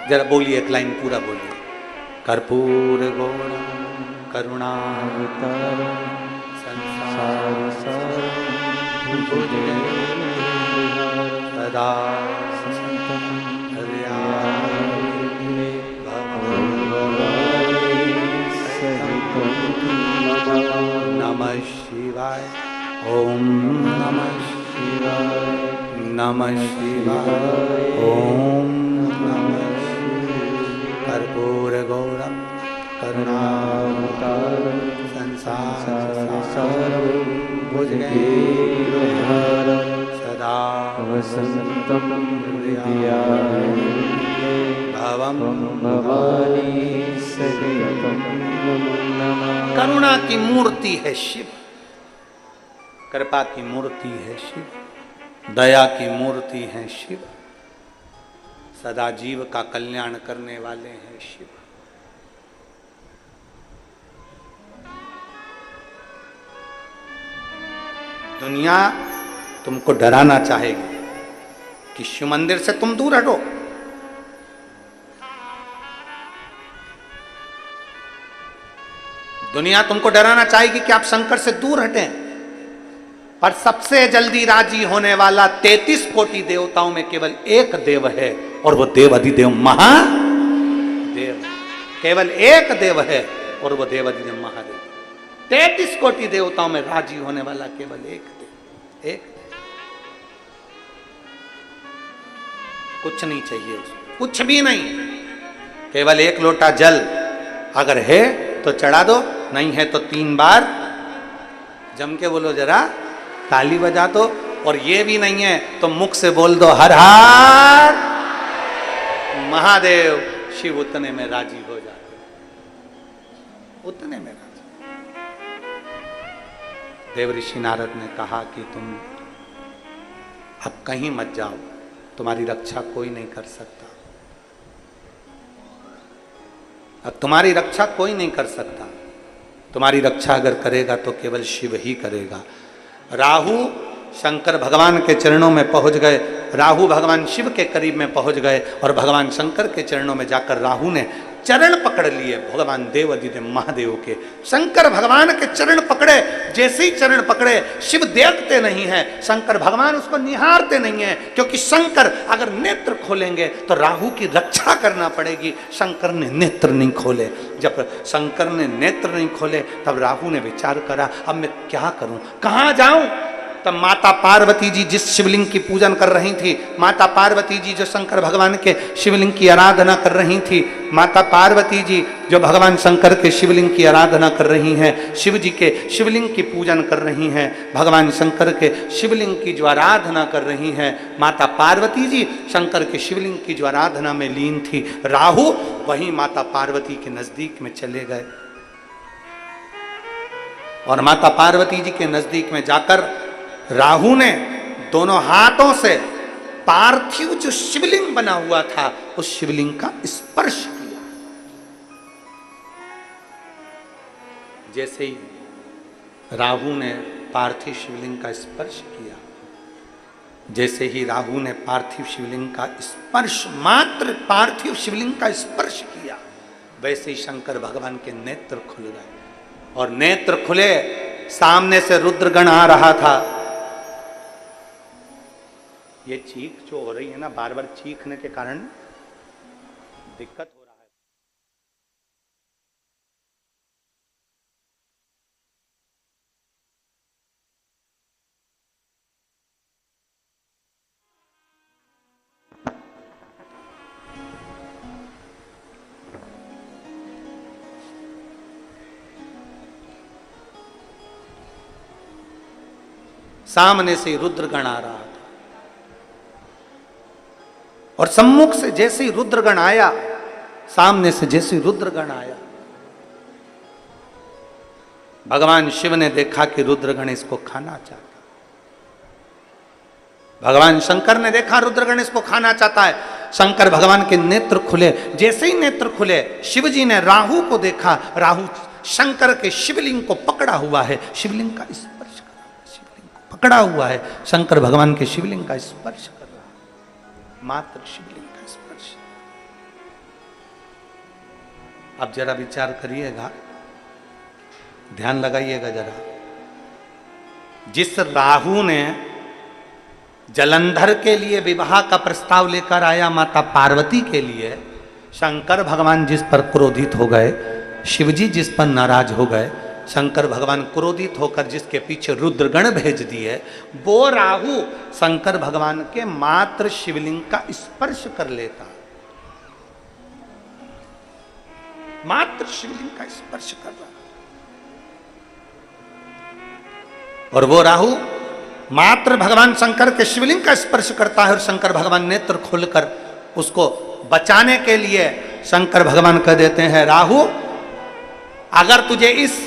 जरा बोलिए, एक लाइन पूरा बोलिए। कर्पूर गौरम करुणावतारम संसार सारम सदा नमः शिवाय। ओम नमः शिवाय। नमः शिवाय। ओम नमः शिवाय। कर्पूर गौरम करुणावतारम संसार सारम भुजगेन्द्रहारम सदा वसन्तं हृदयारण्ये भवं भवानी सहितं नमः। करुणा की मूर्ति है शिव, कृपा की मूर्ति है शिव, दया की मूर्ति है शिव, सदा जीव का कल्याण करने वाले हैं शिव। दुनिया तुमको डराना चाहेगी कि शिव मंदिर से तुम दूर हटो, दुनिया तुमको डराना चाहेगी कि आप शंकर से दूर हटें, पर सबसे जल्दी राजी होने वाला 33 कोटि देवताओं में केवल एक देव है, और वो देव अधिदेव महादेव। केवल एक देव है और वो देव अधिदेव महादेव। 33 कोटि देवताओं में राजी होने वाला केवल एक देव, एक देव। कुछ नहीं चाहिए उसको, कुछ भी नहीं, केवल एक लोटा जल अगर है तो चढ़ा दो, नहीं है तो 3 बार जम के बोलो जरा, ताली बजा दो। और ये भी नहीं है तो मुख से बोल दो हर हर महादेव। शिव उतने में राजी हो जाते, उतने में राजी। देव ऋषि नारद ने कहा कि तुम अब कहीं मत जाओ, तुम्हारी रक्षा कोई नहीं कर सकता, अब तुम्हारी रक्षा कोई नहीं कर सकता। तुम्हारी रक्षा अगर करेगा तो केवल शिव ही करेगा। राहु शंकर भगवान के चरणों में पहुंच गए, राहु भगवान शिव के करीब में पहुंच गए और भगवान शंकर के चरणों में जाकर राहु ने चरण पकड़ लिए भगवान देव अधिदेव महादेव के। शंकर भगवान के चरण पकड़े, जैसे ही चरण पकड़े शिव देखते नहीं है, शंकर भगवान उसको निहारते नहीं है, क्योंकि शंकर अगर नेत्र खोलेंगे तो राहु की रक्षा करना पड़ेगी। शंकर ने नेत्र नहीं खोले, जब शंकर ने नेत्र नहीं खोले तब राहु ने विचार करा अब मैं क्या करूं, कहां जाऊं। तब माता पार्वती जी जिस शिवलिंग की पूजन कर रही थी, माता पार्वती जी जो शंकर भगवान के शिवलिंग की आराधना कर रही थी, माता पार्वती जी जो भगवान शंकर के शिवलिंग की आराधना कर रही हैं, शिव जी के शिवलिंग की पूजन कर रही हैं, भगवान शंकर के शिवलिंग की जो आराधना कर रही हैं, माता पार्वती जी शंकर के शिवलिंग की जो आराधना में लीन थी, राहु वहीं माता पार्वती के नजदीक में चले गए और माता पार्वती जी के नजदीक में जाकर राहु ने दोनों हाथों से पार्थिव जो शिवलिंग बना हुआ था उस शिवलिंग का स्पर्श किया। जैसे ही राहु ने पार्थिव शिवलिंग का स्पर्श किया, जैसे ही राहु ने पार्थिव शिवलिंग का स्पर्श, मात्र पार्थिव शिवलिंग का स्पर्श किया, वैसे ही शंकर भगवान के नेत्र खुल गए और नेत्र खुले, सामने से रुद्रगण आ रहा था। ये चीख जो हो रही है ना, बार बार चीखने के कारण दिक्कत हो रहा है। सामने से रुद्रगण आ रहा था और सम्मुख से जैसे ही रुद्रगण आया, सामने से जैसे ही रुद्रगण आया, भगवान शिव ने देखा कि रुद्रगण इसको खाना चाहता। भगवान शंकर ने देखा रुद्रगण इसको खाना चाहता है। शंकर भगवान के नेत्र खुले, जैसे ही नेत्र खुले शिव जी ने राहु को देखा, राहु शंकर के शिवलिंग को पकड़ा हुआ है, शिवलिंग का स्पर्श कर रहा है, शिवलिंग को पकड़ा हुआ है, शंकर भगवान के शिवलिंग का स्पर्श कर रहा है, मात्र शिवलिंग का स्पर्श। अब जरा विचार करिएगा, ध्यान लगाइएगा जरा। जिस राहु ने जलंधर के लिए विवाह का प्रस्ताव लेकर आया माता पार्वती के लिए, शंकर भगवान जिस पर क्रोधित हो गए, शिवजी जिस पर नाराज हो गए, शंकर भगवान क्रोधित होकर जिसके पीछे रुद्रगण भेज दिए, वो राहु शंकर भगवान के मात्र शिवलिंग का स्पर्श कर लेता, मात्र शिवलिंग का स्पर्श कर रहा, और वो राहु मात्र भगवान शंकर के शिवलिंग का स्पर्श करता है और शंकर भगवान नेत्र खोलकर उसको बचाने के लिए शंकर भगवान कह देते हैं, राहु अगर तुझे इस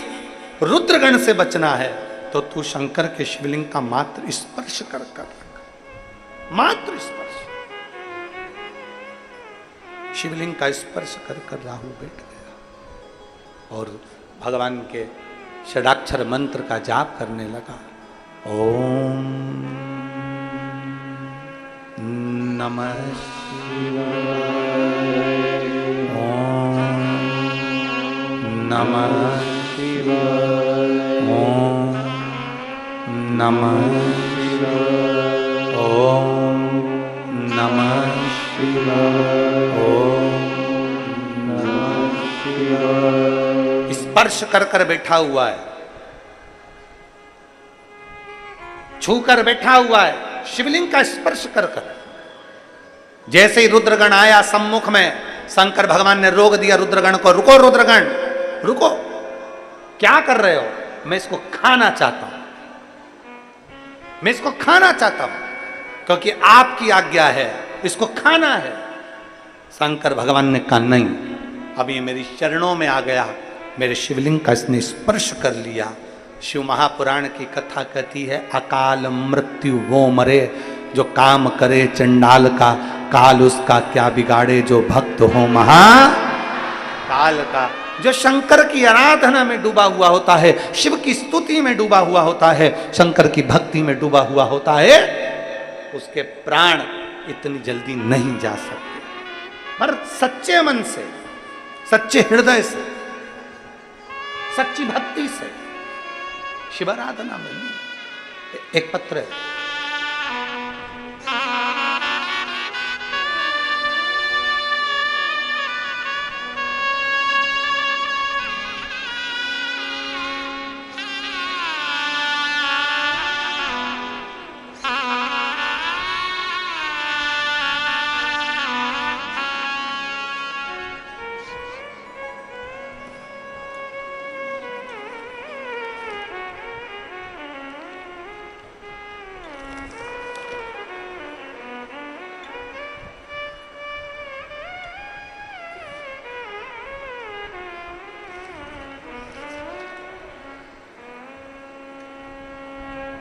रुद्रगण से बचना है तो तू शंकर के शिवलिंग का मात्र स्पर्श कर रख, मात्र स्पर्श। शिवलिंग का स्पर्श कर राहु बैठ गया और भगवान के षडाक्षर मंत्र का जाप करने लगा। ओम नमः शिवाय, ओम नमः शिवाय, ओम नमः शिवाय, ओम नमः शिवाय, ओम नमः शिवाय। स्पर्श कर बैठा हुआ है, छूकर बैठा हुआ है, शिवलिंग का स्पर्श कर। जैसे ही रुद्रगण आया सम्मुख में, शंकर भगवान ने रोक दिया रुद्रगण को, रुको रुद्रगण रुको, क्या कर रहे हो, मैं इसको खाना चाहता हूं। मैं इसको खाना चाहता हूं, क्योंकि आपकी आज्ञा है, इसको खाना है। शंकर भगवान ने कहा नहीं, अब ये मेरी चरणों में आ गया, मेरे शिवलिंग का इसने स्पर्श कर लिया। शिव महापुराण की कथा कहती है, अकाल मृत्यु वो मरे जो काम करे चंडाल का, काल उसका क्या बिगाड़े जो भक्त हो महाकाल का। जो शंकर की आराधना में डूबा हुआ होता है, शिव की स्तुति में डूबा हुआ होता है, शंकर की भक्ति में डूबा हुआ होता है, उसके प्राण इतनी जल्दी नहीं जा सकते। पर सच्चे मन से, सच्चे हृदय से, सच्ची भक्ति से शिवाराधना में। एक पत्र है,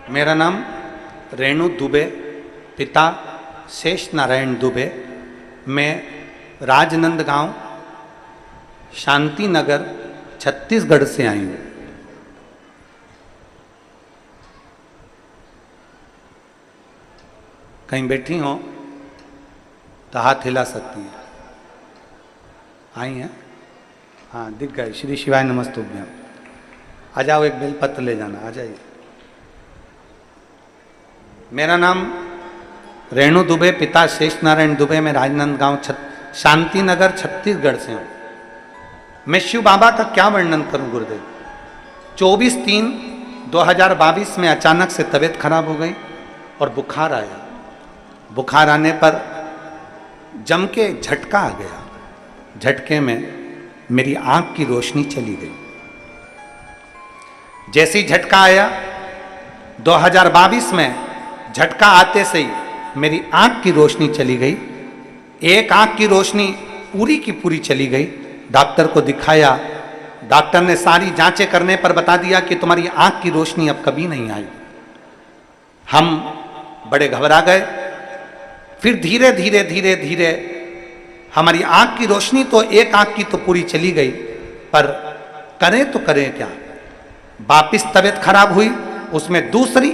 मेरा नाम रेणु दुबे, पिता शेष नारायण दुबे। मैं राजनंद गांव शांति नगर छत्तीसगढ़ से आई हूँ। कहीं बैठी हो तो हाथ हिला सकती हैं। आई हैं? हाँ, दिख गए। श्री शिवाय नमस्तुभ्यम। आ जाओ, एक बेलपत्र ले जाना, आ जाइए। मेरा नाम रेणु दुबे, पिता शेष नारायण दुबे। मैं राजनांदगांव शांति नगर छत्तीसगढ़ से हूँ। मैं शिव बाबा का क्या वर्णन करूं गुरुदेव। 24/3/2022 में अचानक से तबीयत खराब हो गई और बुखार आया। बुखार आने पर जम के झटका आ गया। झटके में मेरी आंख की रोशनी चली गई। जैसे ही झटका आया 2022 में, झटका आते से ही मेरी आंख की रोशनी चली गई। एक आंख की रोशनी पूरी की पूरी चली गई। डॉक्टर को दिखाया, डॉक्टर ने सारी जांचें करने पर बता दिया कि तुम्हारी आंख की रोशनी अब कभी नहीं आएगी। हम बड़े घबरा गए। फिर धीरे धीरे धीरे धीरे हमारी आंख की रोशनी तो, एक आंख की तो पूरी चली गई, पर करें तो करें क्या। वापिस तबीयत खराब हुई, उसमें दूसरी